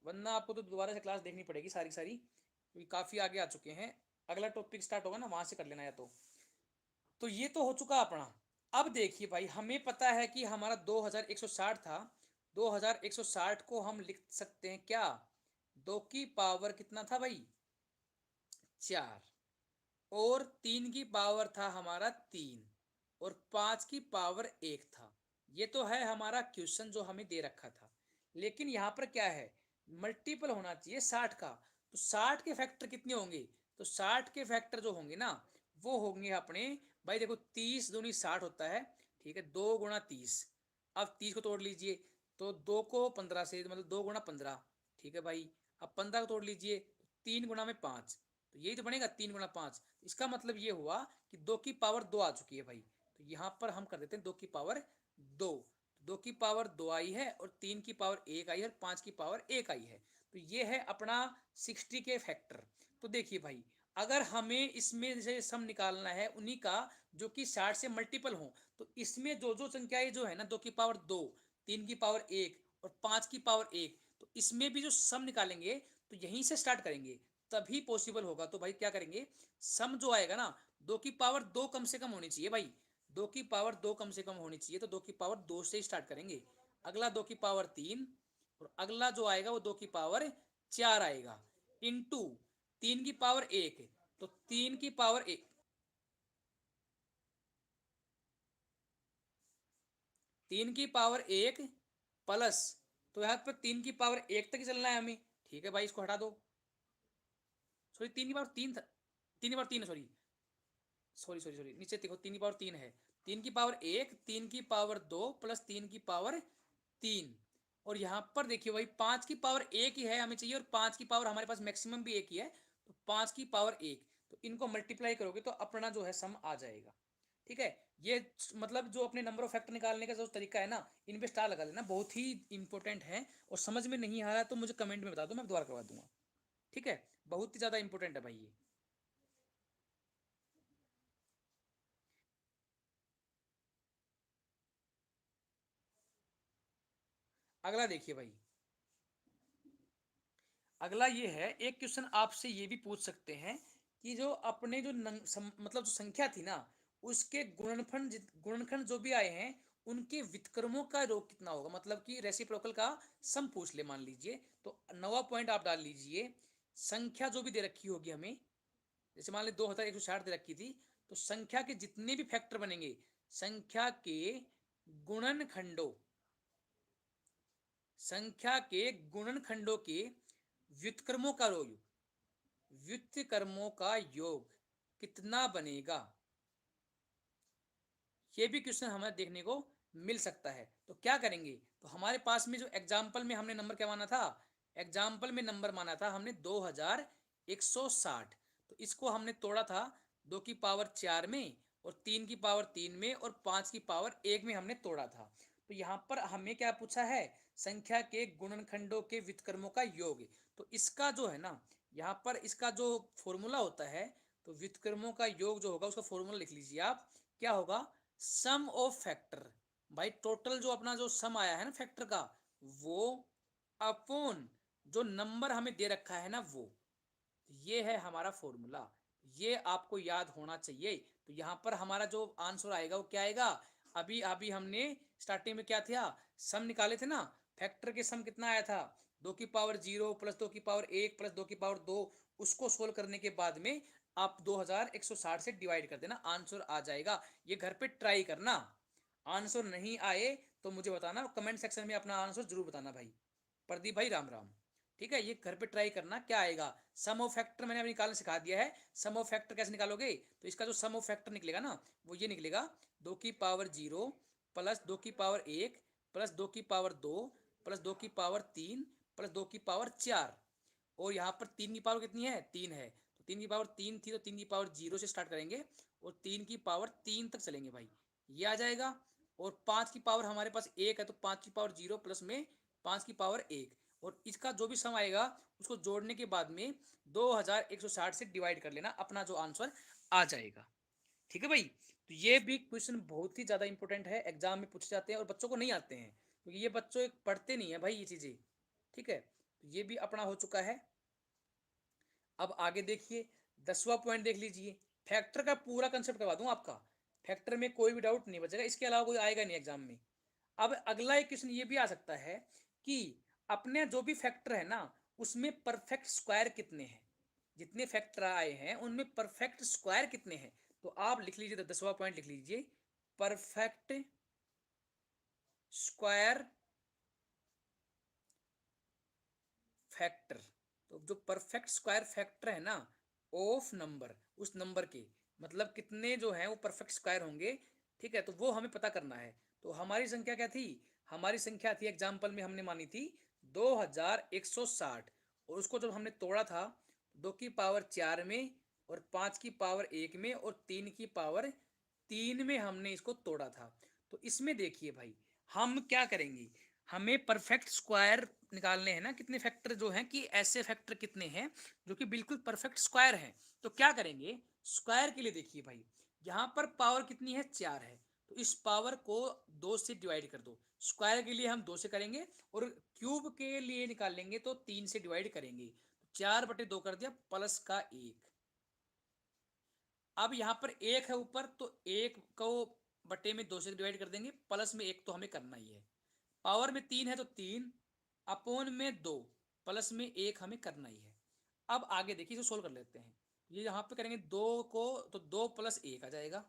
वरना आपको तो दोबारा से क्लास देखनी पड़ेगी सारी सारी, क्योंकि काफ़ी आगे आ चुके हैं। अगला टॉपिक स्टार्ट होगा ना, वहां से कर लेना। या तो ये तो हो चुका अपना। अब देखिए भाई, हमें पता है कि हमारा 2160 था। 2160 को हम लिख सकते हैं क्या, 2 की पावर कितना था भाई, 4, और 3 की पावर था हमारा 3, और 5 की पावर 1 था। ये तो है हमारा क्वेश्चन जो हमें दे रखा था। लेकिन यहाँ पर क्या है, मल्टीपल होना चाहिए 60 का। तो 60 के फैक्टर कितने होंगे, तो 60 के फैक्टर जो होंगे ना, वो होंगे अपने, भाई देखो 30 दूनी 60 होता है, ठीक है, 2 गुणा 30। अब 30 को तोड़ लीजिए, तो 2 को 15 से, मतलब 2 गुणा 15, ठीक है भाई। अब 15 को तोड़ लीजिए, 3 गुणा में 5, तो यही तो बनेगा 3 गुणा 5। इसका मतलब ये हुआ कि 2 की पावर 2 आ चुकी है भाई। तो यहाँ पर हम कर देते हैं 2 की पावर 2। 2 की पावर 2 आई है, और 3 की पावर 1 आई है, और 5 की पावर 1 आई है। तो ये है अपना 60 के फैक्टर। तो देखिए भाई, अगर हमें इसमें से सम निकालना है उन्हीं का जो कि 60 से मल्टीपल हो, तो इसमें जो जो संख्याएं जो है ना, 2 की पावर 2, 3 की पावर 1 और 5 की पावर 1, तो इसमें भी जो सम निकालेंगे तो यहीं से स्टार्ट करेंगे, तभी पॉसिबल होगा। तो भाई क्या करेंगे, सम जो आएगा ना, 2 की पावर 2 कम से कम होनी चाहिए भाई। 2 की पावर 2 कम से कम होनी चाहिए, तो 2 की पावर 2 से ही स्टार्ट करेंगे। अगला 2 की पावर 3, और अगला जो आएगा वो 2 की पावर 4 आएगा, इंटू 3 की पावर 1, तो 3 की पावर 1, 3 की पावर 1 प्लस, तो यहाँ पर 3 की पावर 1 तक ही चलना है हमें, ठीक है भाई, इसको हटा दो। सॉरी, 3 की पावर 3 था, 3 की power 3 sorry, sorry sorry sorry, नीचे देखो 3 की पावर 3 है। 3 की पावर 1, 3 की पावर 2 प्लस 3 की पावर 3, और यहाँ पर देखिए भाई 5 की पावर 1 ही है हमें चाहिए, और 5 की पावर हमारे पास मैक्सिमम भी 1 ही है। तो 5 की पावर 1, तो इनको मल्टीप्लाई करोगे तो अपना जो है सम आ जाएगा, ठीक है। ये मतलब जो अपने नंबर ऑफ फैक्टर निकालने का जो तरीका है ना, इन पे स्टार लगा देना, बहुत ही इंपॉर्टेंट है। और समझ में नहीं आ रहा तो मुझे कमेंट में बता दो, मैं दोबारा करवा दूंगा, ठीक है। बहुत ही ज़्यादा इंपॉर्टेंट है भाई ये। अगला देखिए भाई, अगला ये है, एक क्वेश्चन आपसे ये भी पूछ सकते हैं कि जो अपने जो मतलब जो संख्या थी ना, उसके गुणनखंड जो भी आए हैं, उनके वितक्रमों का योग कितना होगा, मतलब कि रेसिप्रोकल का सम पूछ ले मान लीजिए। तो 9वां पॉइंट आप डाल लीजिए, संख्या जो भी दे रखी होगी हमें, जैसे मान ली 2160 दे रखी थी, तो संख्या के जितने भी फैक्टर बनेंगे, संख्या के गुणनखंडों, संख्या के गुणनखंडों के व्युत्क्रमों का योग, व्युत्क्रमों का योग कितना बनेगा, ये भी क्वेश्चन हमें देखने को मिल सकता है। तो क्या करेंगे, तो हमारे पास में जो एग्जाम्पल में हमने नंबर क्या माना था, एग्जाम्पल में नंबर माना था हमने 2160। तो इसको हमने तोड़ा था 2 की पावर 4 में, और 3 की पावर 3 में, और 5 की पावर 1 में हमने तोड़ा था। तो यहाँ पर हमें क्या पूछा है, संख्या के गुणनखंडों के व्युत्क्रमों का योग। तो इसका जो है ना, यहाँ पर इसका जो फॉर्मूला होता है, तो व्युत्क्रमों का योग जो होगा उसका फॉर्मूला लिख लीजिए आप, क्या होगा, सम ऑफ फैक्टर, भाई टोटल जो अपना जो सम आया है ना फैक्टर का, वो अपॉन जो नंबर हमें दे रखा है ना वो, ये है हमारा फॉर्मूला। ये आपको याद होना चाहिए। तो यहाँ पर हमारा जो आंसर आएगा वो क्या आएगा, अभी अभी हमने स्टार्टिंग में क्या था, सम निकाले थे ना, फैक्टर के सम कितना आया था, 2 की पावर 0 प्लस 2 की पावर 1 प्लस 2 की पावर 2। उसको सोल्व करने के बाद में आप 2160 से डिवाइड कर देना, आंसर आ जाएगा। ये घर पे ट्राई करना, आंसर नहीं आए तो मुझे बताना, कमेंट सेक्शन में अपना आंसर जरूर बताना भाई। प्रदीप भाई राम राम। ठीक है, ये घर पे ट्राई करना, क्या आएगा। सम ऑफ फैक्टर मैंने अभी निकालना सिखा दिया है। सम ऑफ फैक्टर कैसे निकालोगे, तो इसका जो सम ऑफ फैक्टर निकलेगा ना, वो ये निकलेगा 2 की पावर 0 प्लस 2 की पावर 1 प्लस 2 की पावर 2 प्लस 2 की पावर 3 प्लस 2 की पावर 4। और यहाँ पर 3 की पावर कितनी है, 3 है, तो 3 की पावर 3 थी, तो 3 की पावर 0 से स्टार्ट करेंगे और 3 की पावर 3 तक चलेंगे भाई, ये आ जाएगा। और 5 की पावर हमारे पास 1 है, तो 5 की पावर 0 प्लस में 5 की पावर 1। और इसका जो भी सम आएगा उसको जोड़ने के बाद में 2160 से डिवाइड कर लेना, अपना जो आंसर आ जाएगा। ठीक है भाई, तो ये भी क्वेश्चन बहुत ही ज्यादा इंपॉर्टेंट है, एग्जाम में पूछे जाते हैं और बच्चों को नहीं आते हैं, क्योंकि ये बच्चों पढ़ते नहीं है भाई ये चीजें। ठीक है, तो ये भी अपना हो चुका है। अब आगे देखिए, 10वां पॉइंट देख लीजिए। फैक्टर का पूरा कंसेप्ट करवा दूं आपका, फैक्टर में कोई भी डाउट नहीं बचेगा, इसके अलावा कोई आएगा नहीं एग्जाम में। अब अगला एक क्वेश्चन ये भी आ सकता है कि अपने जो भी फैक्टर है ना, उसमें परफेक्ट स्क्वायर कितने हैं, जितने फैक्टर आए हैं उनमें परफेक्ट स्क्वायर कितने हैं। तो आप लिख लीजिए, 10वां पॉइंट लिख लीजिए, परफेक्ट स्क्वायर फैक्टर। तो जो परफेक्ट स्क्वायर फैक्टर है ना ऑफ नंबर, उस नंबर के मतलब कितने जो है वो परफेक्ट स्क्वायर होंगे। ठीक है, तो वो हमें पता करना है। तो हमारी संख्या क्या थी, हमारी संख्या थी एग्जाम्पल में हमने मानी थी 2160, और उसको जब हमने तोड़ा था 2 की पावर 4 में और 5 की पावर 1 में और 3 की पावर 3 में हमने इसको तोड़ा था। तो इसमें देखिए भाई, हम क्या करेंगे, हमें परफेक्ट स्क्वायर निकालने हैं ना, कितने फैक्टर जो हैं, कि ऐसे फैक्टर कितने हैं जो कि बिल्कुल परफेक्ट स्क्वायर हैं। तो क्या करेंगे, स्क्वायर के लिए देखिए भाई, यहाँ पर पावर कितनी है, 4 है, तो इस पावर को 2 से डिवाइड कर दो। स्क्वायर के लिए हम 2 से करेंगे और क्यूब के लिए निकालेंगे तो 3 से डिवाइड करेंगे। तो 4/2 कर दिया प्लस का 1। अब यहाँ पर 1 है ऊपर, तो 1 को बटे में 2 से डिवाइड कर देंगे, प्लस में 1 तो हमें करना ही है। पावर में 3 है तो 3 अपोन में 2 प्लस में 1 हमें करना ही है। अब आगे देखिए, इसे सोल्व कर लेते हैं। ये यहाँ पे करेंगे 2 को, तो 2 प्लस 1 आ जाएगा।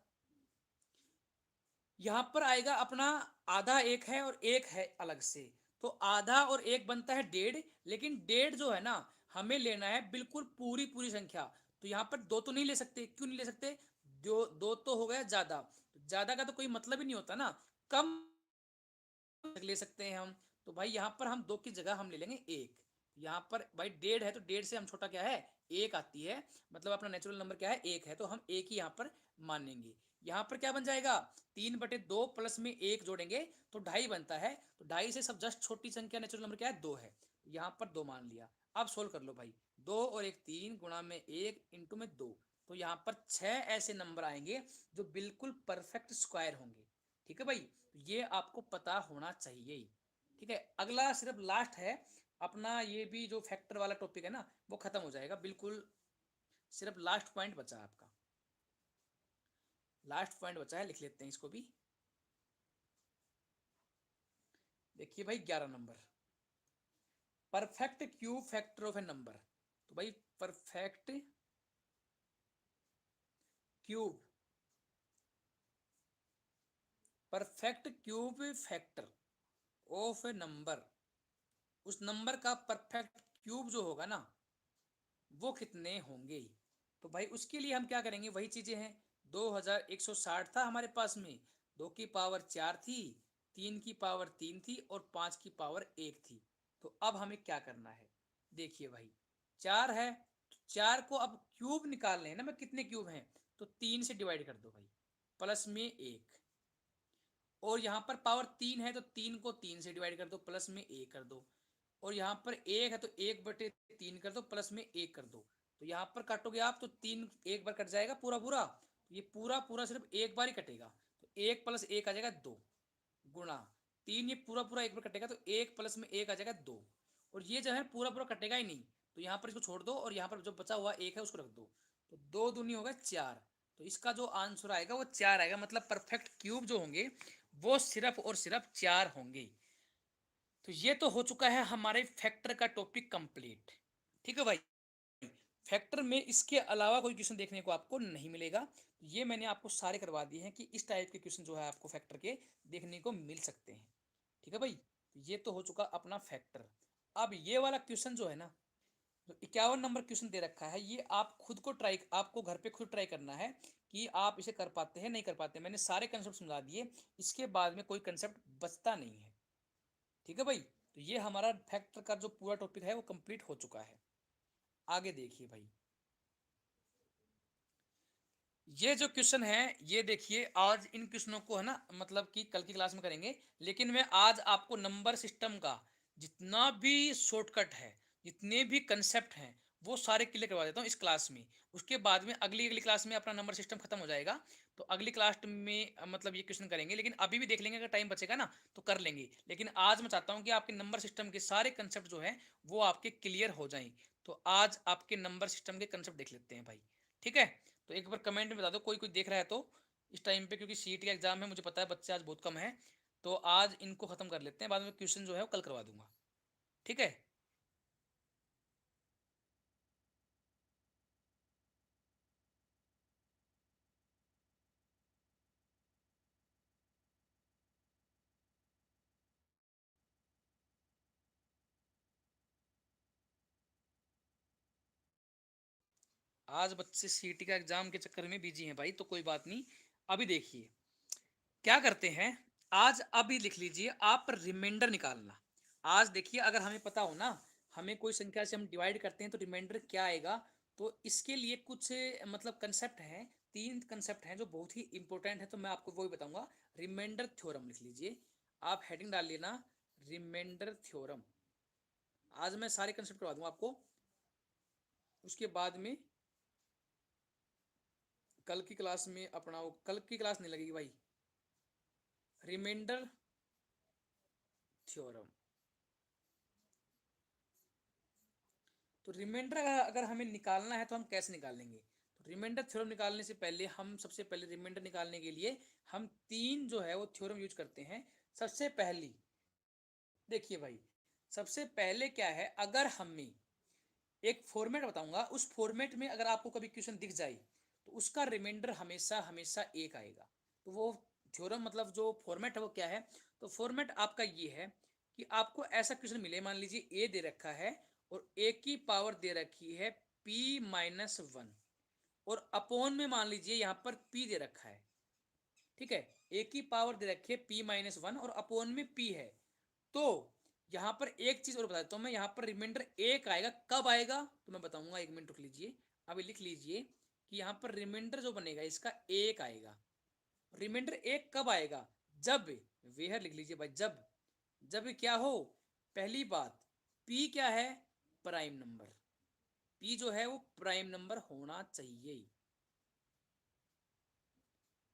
यहाँ पर आएगा अपना आधा 1 है और 1 है अलग से, तो आधा और 1 बनता है 1.5। लेकिन 1.5 जो है ना, हमें लेना है बिल्कुल पूरी पूरी संख्या। तो यहाँ पर 2 तो नहीं ले सकते, क्यों नहीं ले सकते, दो तो हो गया ज्यादा, ज्यादा का तो कोई मतलब ही नहीं होता ना, कम ले सकते हैं हम। तो भाई यहाँ पर हम 2 की जगह हम ले लेंगे 1। यहाँ पर भाई 1.5 है, तो 1.5 से हम छोटा क्या है, 1 आती है, मतलब अपना नेचुरल नंबर क्या है, 1 है, तो हम 1 ही यहाँ पर मानेंगे। यहाँ पर क्या बन जाएगा, 3/2 प्लस में 1 जोड़ेंगे तो 2.5 बनता है, तो 2.5 से सब जस्ट छोटी संख्या नेचुरल नंबर क्या है, 2 है, यहाँ पर 2 मान लिया। अब सोल्व कर लो भाई, 2 और 1 3 गुणा में 1 इंटू में 2, तो यहाँ पर 6 ऐसे नंबर आएंगे जो बिल्कुल परफेक्ट स्क्वायर होंगे। ठीक है भाई, तो ये आपको पता होना चाहिए। ठीक है, अगला सिर्फ लास्ट है अपना, ये भी जो फैक्टर वाला टॉपिक है ना वो खत्म हो जाएगा बिल्कुल। सिर्फ लास्ट पॉइंट बचा है आपका, लास्ट पॉइंट बचा है, लिख लेते हैं इसको भी। देखिए भाई 11 number, perfect cube factor of A number. तो भाई perfect cube, perfect cube factor of A number, उस नंबर का परफेक्ट क्यूब जो होगा ना वो कितने होंगे। तो भाई उसके लिए हम क्या करेंगे, वही चीजें हैं, 2160 था हमारे पास में, 2 की पावर 4 थी, 3 की पावर 3 थी और 5 की पावर 1 थी। तो अब हमें क्या करना है, देखिए भाई 4 है, तो 4 को अब क्यूब निकालने हैं ना, मैं कितने क्यूब हैं, तो 3 से डिवाइड कर दो भाई, प्लस में 1। और यहाँ पर पावर 3 है, तो 3 को 3 से डिवाइड कर दो, प्लस में 1 कर दो। और यहाँ पर 1 है, तो 1/3 कर दो, प्लस में 1 कर दो। तो यहाँ पर काटोगे आप तो 3 एक बार कट जाएगा पूरा पूरा, तो ये पूरा पूरा सिर्फ एक बार ही कटेगा, तो 1 + 1 आ जाएगा 2। गुणा 3, ये पूरा पूरा एक पर कटेगा तो 1 प्लस में 1 आ जाएगा 2, और ये जो है पूरा पूरा कटेगा ही नहीं, तो यहाँ पर इसको छोड़ दो और यहाँ पर जो बचा हुआ 1 है उसको रख दो, तो 2 दूनी होगा 4। तो इसका जो आंसर आएगा वो 4 आएगा, मतलब परफेक्ट क्यूब जो होंगे वो सिर्फ और सिर्फ 4 होंगे। तो ये तो हो चुका है हमारे फैक्टर का टॉपिक कंप्लीट। ठीक है भाई, फैक्टर में इसके अलावा कोई क्वेश्चन देखने को आपको नहीं मिलेगा। ये मैंने आपको सारे करवा दिए हैं कि इस टाइप के क्वेश्चन जो है आपको फैक्टर के देखने को मिल सकते हैं। ठीक है भाई, ये तो हो चुका अपना फैक्टर। अब ये वाला क्वेश्चन जो है ना, तो 51 नंबर क्वेश्चन दे रखा है, ये आप खुद को ट्राई, आपको घर पे खुद ट्राई करना है कि आप इसे कर पाते हैं नहीं कर पाते। मैंने सारे कंसेप्ट समझा दिए, इसके बाद में कोई कंसेप्ट बचता नहीं है। ठीक है भाई, तो ये हमारा फैक्टर का जो पूरा टॉपिक है वो कंप्लीट हो चुका है। आगे देखिए भाई, ये जो क्वेश्चन है, ये देखिए आज इन क्वेश्चनों को है ना, मतलब कि कल की क्लास में करेंगे, लेकिन मैं आज आपको नंबर सिस्टम का जितना भी शॉर्टकट है, जितने भी कंसेप्ट हैं, वो सारे क्लियर करवा देता हूँ इस क्लास में। उसके बाद में अगली अगली क्लास में अपना नंबर सिस्टम खत्म हो जाएगा, तो अगली क्लास में मतलब ये क्वेश्चन करेंगे, लेकिन अभी भी देख लेंगे, अगर टाइम बचेगा ना तो कर लेंगे। लेकिन आज मैं चाहता हूँ कि आपके नंबर सिस्टम के सारे कंसेप्ट जो है वो आपके क्लियर हो जाएं। तो आज आपके नंबर सिस्टम के कंसेप्ट देख लेते हैं भाई। ठीक है, तो एक बार कमेंट में बता दो, कोई कोई देख रहा है तो इस टाइम पे, क्योंकि सीट का एग्जाम है, मुझे पता है बच्चे आज बहुत कम है, तो आज इनको खत्म कर लेते हैं, बाद में क्वेश्चन जो है वो कल करवा दूंगा। ठीक है, आज बच्चे सीटी का एग्जाम के चक्कर में बिजी हैं भाई, तो कोई बात नहीं। अभी देखिए क्या करते हैं, आज अभी लिख लीजिए आप रिमाइंडर निकालना। आज देखिए, अगर हमें पता हो ना, हमें कोई संख्या से हम डिवाइड करते हैं तो रिमाइंडर क्या आएगा, तो इसके लिए कुछ मतलब कंसेप्ट हैं, 3 कंसेप्ट हैं जो बहुत ही इंपॉर्टेंट है, तो मैं आपको वो ही बताऊंगा। रिमाइंडर थ्योरम लिख लीजिए, आप हेडिंग डाल लेना रिमाइंडर थ्योरम। आज मैं सारे कंसेप्ट करवा दूंगा आपको, उसके बाद में कल की क्लास में अपना कल की क्लास नहीं लगेगी भाई, रिमाइंडर थ्योरम। तो रिमाइंडर अगर हमें निकालना है तो हम कैसे निकालेंगे, तो रिमाइंडर थ्योरम निकालने से पहले हम सबसे पहले रिमाइंडर निकालने के लिए हम 3 जो है वो थ्योरम यूज करते हैं। सबसे पहली देखिए भाई, सबसे पहले क्या है, अगर हमें एक फॉर्मेट बताऊंगा, उस फॉर्मेट में अगर आपको कभी क्वेश्चन दिख जाए तो उसका रिमाइंडर हमेशा हमेशा 1 आएगा। तो वो थ्योरम मतलब जो फॉर्मेट है वो क्या है, तो फॉर्मेट आपका ये है कि आपको ऐसा क्वेश्चन मिले, मान लीजिए ए दे रखा है और ए की पावर दे रखी है p-1, और अपोन में मान लीजिए यहाँ पर p दे रखा है। ठीक है, ए की पावर दे रखी है p-1 और अपोन में p है। तो यहाँ पर एक चीज और बता देता हूँ मैं, यहाँ पर रिमाइंडर 1 आएगा, कब आएगा तो मैं बताऊंगा, 1 मिनट रुक लीजिए। अभी लिख लीजिए कि यहाँ पर रिमाइंडर जो बनेगा इसका 1 आएगा। रिमाइंडर 1 कब आएगा, जब, वेहर लिख लीजिए भाई, जब, जब क्या हो, पहली बात, p क्या है, प्राइम नंबर, p जो है वो प्राइम नंबर होना चाहिए।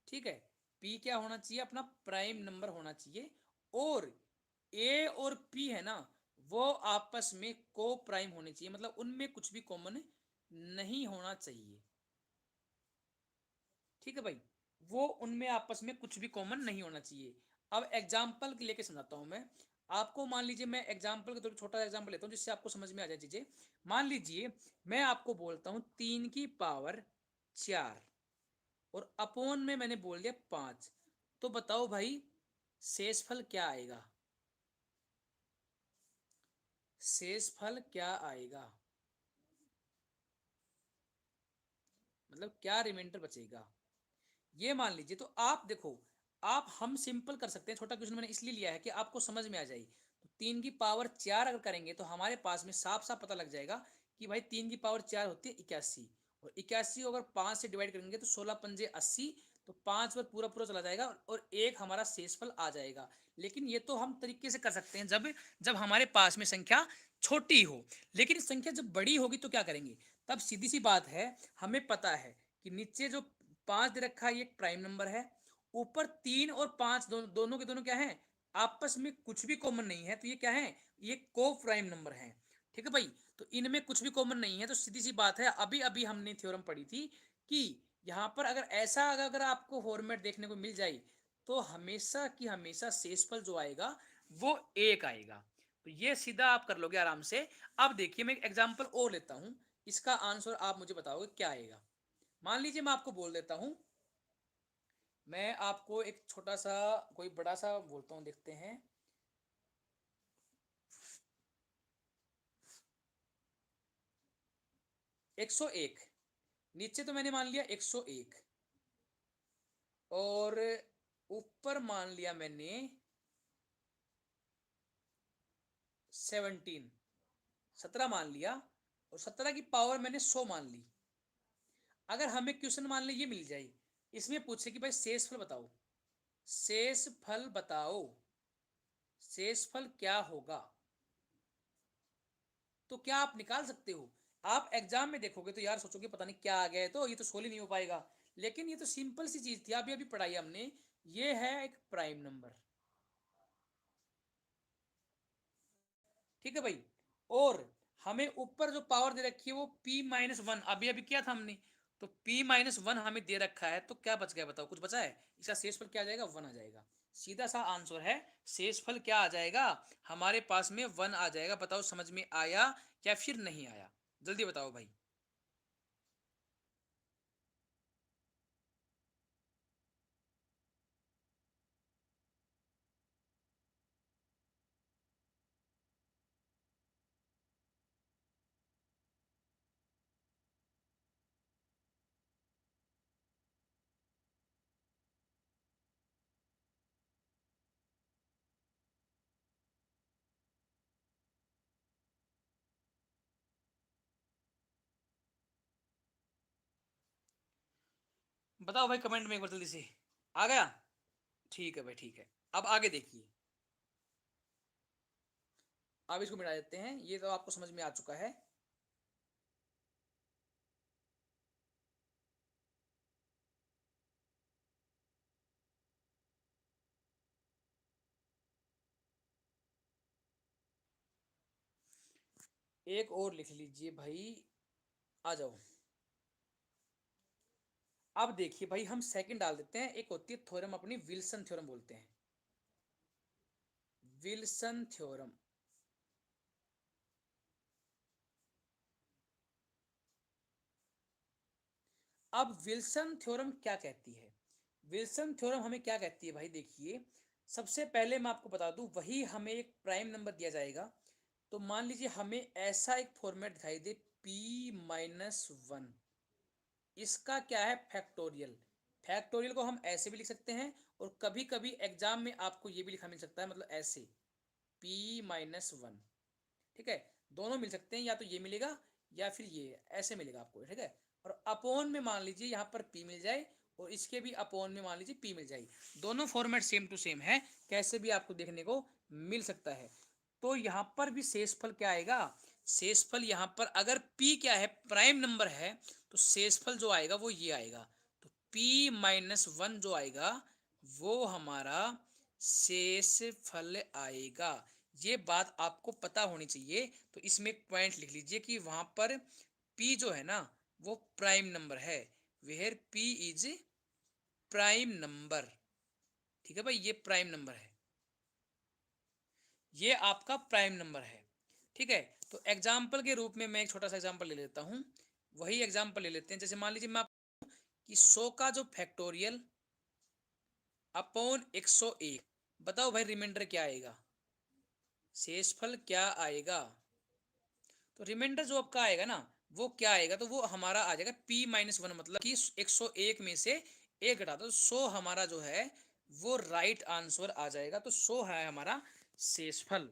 ठीक है, p क्या होना चाहिए, अपना प्राइम नंबर होना चाहिए। और a और p है ना, वो आपस में को प्राइम होने चाहिए, मतलब उनमें कुछ भी कॉमन नहीं होना चाहिए। ठीक है भाई, वो उनमें आपस में कुछ भी कॉमन नहीं होना चाहिए। अब एग्जाम्पल लेके समझाता हूं मैं आपको। मान लीजिए मैं एग्जाम्पल के तौर पर छोटा एग्जाम्पल लेता हूँ जिससे आपको समझ में आ जाए चीजें। मान लीजिए मैं आपको बोलता हूँ 3 की पावर 4 और अपोन में मैंने बोल दिया 5, तो बताओ भाई शेषफल क्या आएगा, शेषफल क्या आएगा, मतलब क्या रिमाइंडर बचेगा, ये मान लीजिए। तो आप देखो, आप हम सिंपल कर सकते हैं, छोटा क्वेश्चन मैंने इसलिए लिया है कि आपको समझ में आ जाए। तो 3 की पावर 4 अगर करेंगे तो हमारे पास में साफ साफ पता लग जाएगा कि भाई 3 की पावर 4 होती है 81, और 81 को अगर 5 से डिवाइड करेंगे तो 16 पंजे 80, तो 5 पर पूरा पूरा चला जाएगा और एक हमारा शेषफल आ जाएगा। लेकिन ये तो हम तरीके से कर सकते हैं जब जब हमारे पास में संख्या छोटी हो, लेकिन संख्या जब बड़ी होगी तो क्या करेंगे, तब सीधी सी बात है, हमें पता है कि नीचे जो 5 दे रखा है ये एक प्राइम नंबर है, ऊपर 3 और 5 दोनों के दोनों क्या है, आपस में कुछ भी कॉमन नहीं है, तो ये क्या है, ये को प्राइम नंबर है। ठीक है भाई, तो इनमें कुछ भी कॉमन नहीं है, तो सीधी सी बात है, अभी अभी हमने थ्योरम पढ़ी थी कि यहाँ पर अगर ऐसा अगर आपको फॉर्मेट देखने को मिल जाए तो हमेशा की हमेशा शेषफल जो आएगा वो एक आएगा। तो ये सीधा आप कर लोगे आराम से। अब देखिए मैं एक एग्जांपल और लेता हूं, इसका आंसर आप मुझे बताओगे क्या आएगा। मान लीजिए मैं आपको बोल देता हूं, मैं आपको एक छोटा सा कोई बड़ा सा बोलता हूं, देखते हैं। 101, नीचे तो मैंने मान लिया 101, और ऊपर मान लिया मैंने 17, 17 मान लिया, और 17 की पावर मैंने 100 मान ली। अगर हमें क्वेश्चन मान ली ये मिल जाए, इसमें पूछे कि भाई शेषफल बताओ, शेषफल बताओ, शेषफल क्या होगा, तो क्या आप निकाल सकते हो? आप एग्जाम में देखोगे तो यार सोचोगे पता नहीं क्या आ गया है, तो ये तो सोल्व ही नहीं हो पाएगा। लेकिन ये तो सिंपल सी चीज थी, अभी अभी पढ़ाई हमने। ये है एक प्राइम नंबर। ठीक है भाई, और हमें ऊपर जो पावर दे रखी है वो p-1, अभी अभी किया था हमने, तो p-1 हमें दे रखा है, तो क्या बच गया बताओ, कुछ बचा है? इसका शेषफल क्या आ जाएगा, 1 आ जाएगा। सीधा सा आंसर है, शेषफल क्या आ जाएगा हमारे पास में, 1 आ जाएगा। बताओ समझ में आया या फिर नहीं आया, जल्दी बताओ भाई। बताओ भाई कमेंट में एक बार जल्दी से। आ गया? ठीक है भाई, ठीक है। अब आगे देखिए, अब इसको मिटा देते हैं, ये तो आपको समझ में आ चुका है। एक और लिख लीजिए भाई, आ जाओ। अब देखिए भाई, हम सेकंड डाल देते हैं। एक होती है थ्योरम अपनी, विल्सन थ्योरम बोलते हैं, विल्सन थ्योरम। अब विल्सन थ्योरम क्या कहती है? विल्सन थ्योरम हमें क्या कहती है भाई, देखिए। सबसे पहले मैं आपको बता दूं, वही हमें एक प्राइम नंबर दिया जाएगा, तो मान लीजिए हमें ऐसा एक फॉर्मेट दिखाई दे, p-1। इसका क्या है, फैक्टोरियल। फैक्टोरियल को हम ऐसे भी लिख सकते हैं, और कभी कभी एग्जाम में आपको ये भी लिखा मिल सकता है, मतलब ऐसे, p-1। ठीक है, दोनों मिल सकते हैं, या तो ये मिलेगा या फिर ये ऐसे मिलेगा आपको। ठीक है, और अपोन में मान लीजिए यहाँ पर p मिल जाए, और इसके भी अपोन में मान लीजिए p मिल जाए। दोनों फॉर्मेट सेम टू सेम है, कैसे भी आपको देखने को मिल सकता है। तो यहाँ पर भी शेषफल क्या आएगा, शेषफल यहाँ पर अगर p क्या है, प्राइम नंबर है, तो शेषफल जो आएगा वो ये आएगा। तो p-1 जो आएगा वो हमारा शेषफल आएगा। ये बात आपको पता होनी चाहिए। तो इसमें एक पॉइंट लिख लीजिए कि वहां पर p जो है ना वो प्राइम नंबर है, where p is prime number. ठीक है भाई, ये प्राइम नंबर है, ये आपका प्राइम नंबर है। ठीक है, तो एग्जाम्पल के रूप में मैं एक छोटा सा एग्जाम्पल ले लेता हूँ। वही एग्जाम्पल ले लेते हैं, जैसे मान लीजिए मैं कि 100 का जो फैक्टोरियल अपॉन 101, बताओ भाई रिमाइंडर क्या आएगा, शेषफल क्या आएगा? तो रिमाइंडर जो आपका आएगा ना वो क्या आएगा, तो वो हमारा आ जाएगा p-1, मतलब कि 101 में से एक घटा दो, 100 हमारा जो है वो राइट आंसर आ जाएगा। तो 100 है हमारा शेषफल।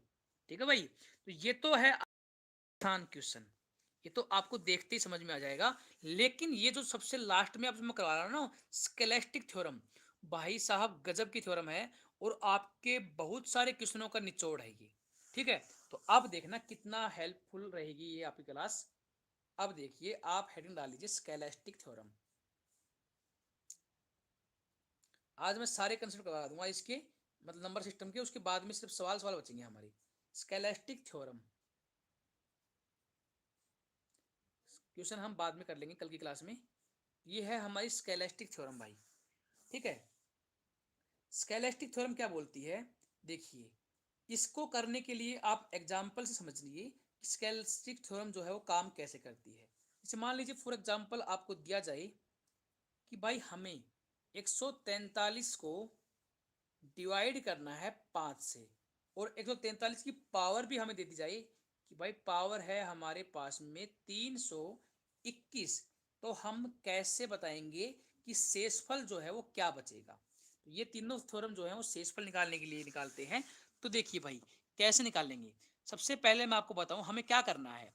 ठीक है भाई, तो ये तो है आसान क्वेश्चन, ये तो आपको देखते ही समझ में आ जाएगा। लेकिन ये जो सबसे लास्ट में आपसे मैं करवा रहा हूँ ना, स्केलेस्टिक थ्योरम, भाई साहब गजब की थ्योरम है, और आपके बहुत सारे क्वेश्चनों का निचोड़ है ये। ठीक है, तो अब देखना कितना हेल्पफुल रहेगी ये आपकी क्लास। अब देखिए, आप हेडिंग डाल लीजिए स्केलेस्टिक थ्योरम। आज मैं सारे कंसेप्ट करवा दूंगा इसके, मतलब नंबर सिस्टम के, उसके बाद में सिर्फ सवाल सवाल बचेंगे हमारी। स्केलेस्टिक थ्योरम, क्वेश्चन हम बाद में कर लेंगे कल की क्लास में। ये है हमारी स्केलेस्टिक थ्योरम भाई, ठीक है। स्केलेस्टिक थ्योरम क्या बोलती है, देखिए इसको करने के लिए आप एग्जाम्पल से समझ लीजिए स्केलेस्टिक थ्योरम जो है वो काम कैसे करती है। जैसे मान लीजिए फॉर एग्जाम्पल आपको दिया जाए कि भाई हमें 143 को डिवाइड करना है 5 से, और 143 की पावर भी हमें दे दी जाए कि भाई पावर है हमारे पास में 321, तो हम कैसे बताएंगे कि शेषफल जो है वो क्या बचेगा। तो ये तीनों थ्योरम जो है वो शेषफल निकालने के लिए निकालते हैं। तो देखिए भाई कैसे निकालेंगे। सबसे पहले मैं आपको बताऊं हमें क्या करना है।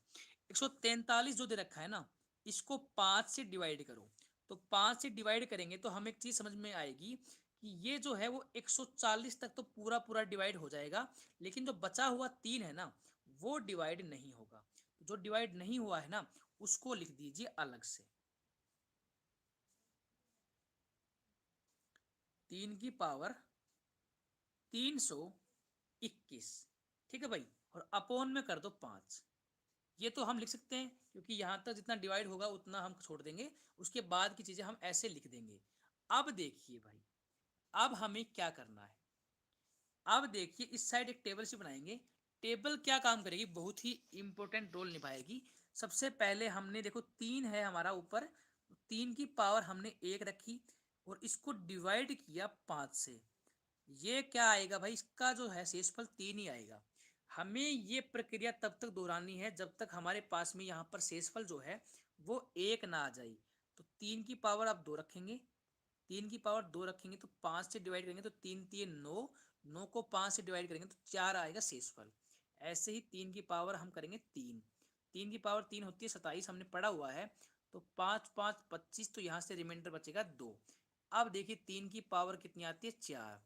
143 जो दे रखा है ना, इसको 5 से डिवाइड करो। तो 5 से डिवाइड करेंगे तो हमें एक चीज समझ में आएगी कि ये जो है वो 140 तक तो पूरा पूरा डिवाइड हो जाएगा, लेकिन जो बचा हुआ 3 है ना वो डिवाइड नहीं होगा। जो डिवाइड नहीं हुआ है ना उसको लिख दीजिए अलग से, 3 की पावर 321, ठीक है भाई, और अपोन में कर दो 5। ये तो हम लिख सकते हैं क्योंकि यहाँ तक जितना डिवाइड होगा उतना हम छोड़ देंगे, उसके बाद की चीजें हम ऐसे लिख देंगे। अब देखिए भाई, अब हमें क्या करना है। अब देखिए इस साइड एक टेबल से बनाएंगे। टेबल क्या काम करेगी, बहुत ही इंपॉर्टेंट रोल निभाएगी। सबसे पहले हमने देखो 3 है हमारा ऊपर, 3 की पावर हमने 1 रखी और इसको डिवाइड किया 5 से। ये क्या आएगा भाई, इसका जो है शेषफल 3 ही आएगा। हमें ये प्रक्रिया तब तक दोहरानी है जब तक हमारे पास में यहाँ पर शेषफल जो है वो 1 ना आ जाए। तो 3 की पावर आप 2 रखेंगे, 3 की पावर 2 रखेंगे तो 5 से डिवाइड करेंगे तो 3 3 9, 9 को 5 से डिवाइड करेंगे तो 4 आएगा शेषफल। ऐसे ही 3 की पावर हम करेंगे 3, 3 की पावर 3 होती है 27, हमने पढ़ा हुआ है। तो 5 5 25, तो यहाँ से रिमाइंडर बचेगा 2। अब देखिए 3 की पावर कितनी आती है 4,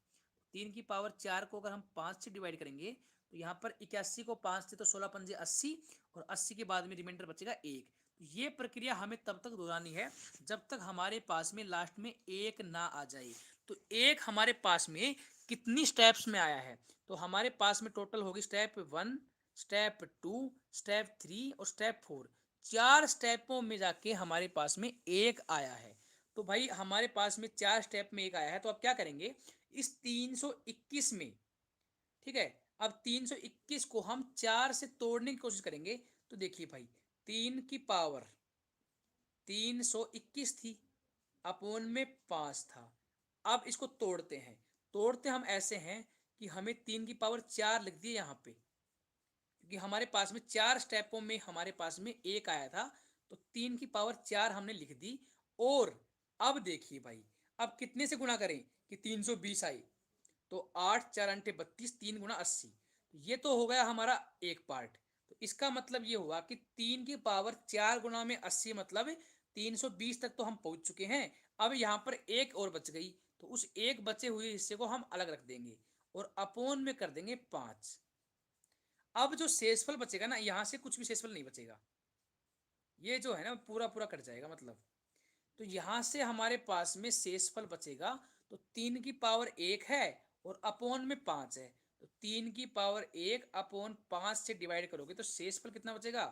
3 की पावर 4 को अगर हम 5 से डिवाइड करेंगे तो यहाँ पर 81 को 5 से तो 16 पंजे 80, और 80 के बाद में रिमाइंडर बचेगा 1। तो ये प्रक्रिया हमें तब तक दोहरानी है जब तक हमारे पास में लास्ट में 1 ना आ जाए। तो 1 हमारे पास में कितनी स्टेप्स में आया है, तो हमारे पास में टोटल होगी स्टेप 1, स्टेप 2, स्टेप 3 और स्टेप 4। 4 स्टेपों में जाके हमारे पास में 1 आया है। तो भाई हमारे पास में 4 स्टेप में 1 आया है, तो अब क्या करेंगे इस 321 में, ठीक है। अब 321 को हम 4 से तोड़ने की कोशिश करेंगे। तो देखिए भाई 3 की पावर 321 थी, अपोन में 5 था। अब इसको तोड़ते हैं। तोड़ते हम ऐसे हैं कि हमें 3 की पावर 4 लिख दिए यहाँ पे, क्योंकि हमारे पास में 4 स्टेपों में हमारे पास में 1 आया था। तो 3 की पावर 4 हमने लिख दी। और अब देखिए भाई, अब कितने से गुणा करें कि 320 आई। तो 8 4 अंटे 32, 3 गुणा 80। तो ये तो हो गया हमारा एक पार्ट। तो इसका मतलब ये हुआ कि 3 की पावर 4 गुणा में 80, मतलब 320 तक तो हम पहुंच चुके हैं। अब यहाँ पर एक और बच गई, तो उस एक बचे हुए हिस्से को हम अलग रख देंगे और अपोन में कर देंगे 5। अब जो शेषफल बचेगा ना, यहाँ से कुछ भी शेषफल नहीं बचेगा, ये जो है ना पूरा पूरा कट जाएगा मतलब। तो यहां से हमारे पास में शेषफल बचेगा। तो 3 की पावर 1 है और अपोन में 5 है। तो 3 की पावर 1 अपोन 5 से डिवाइड करोगे तो शेषफल कितना बचेगा,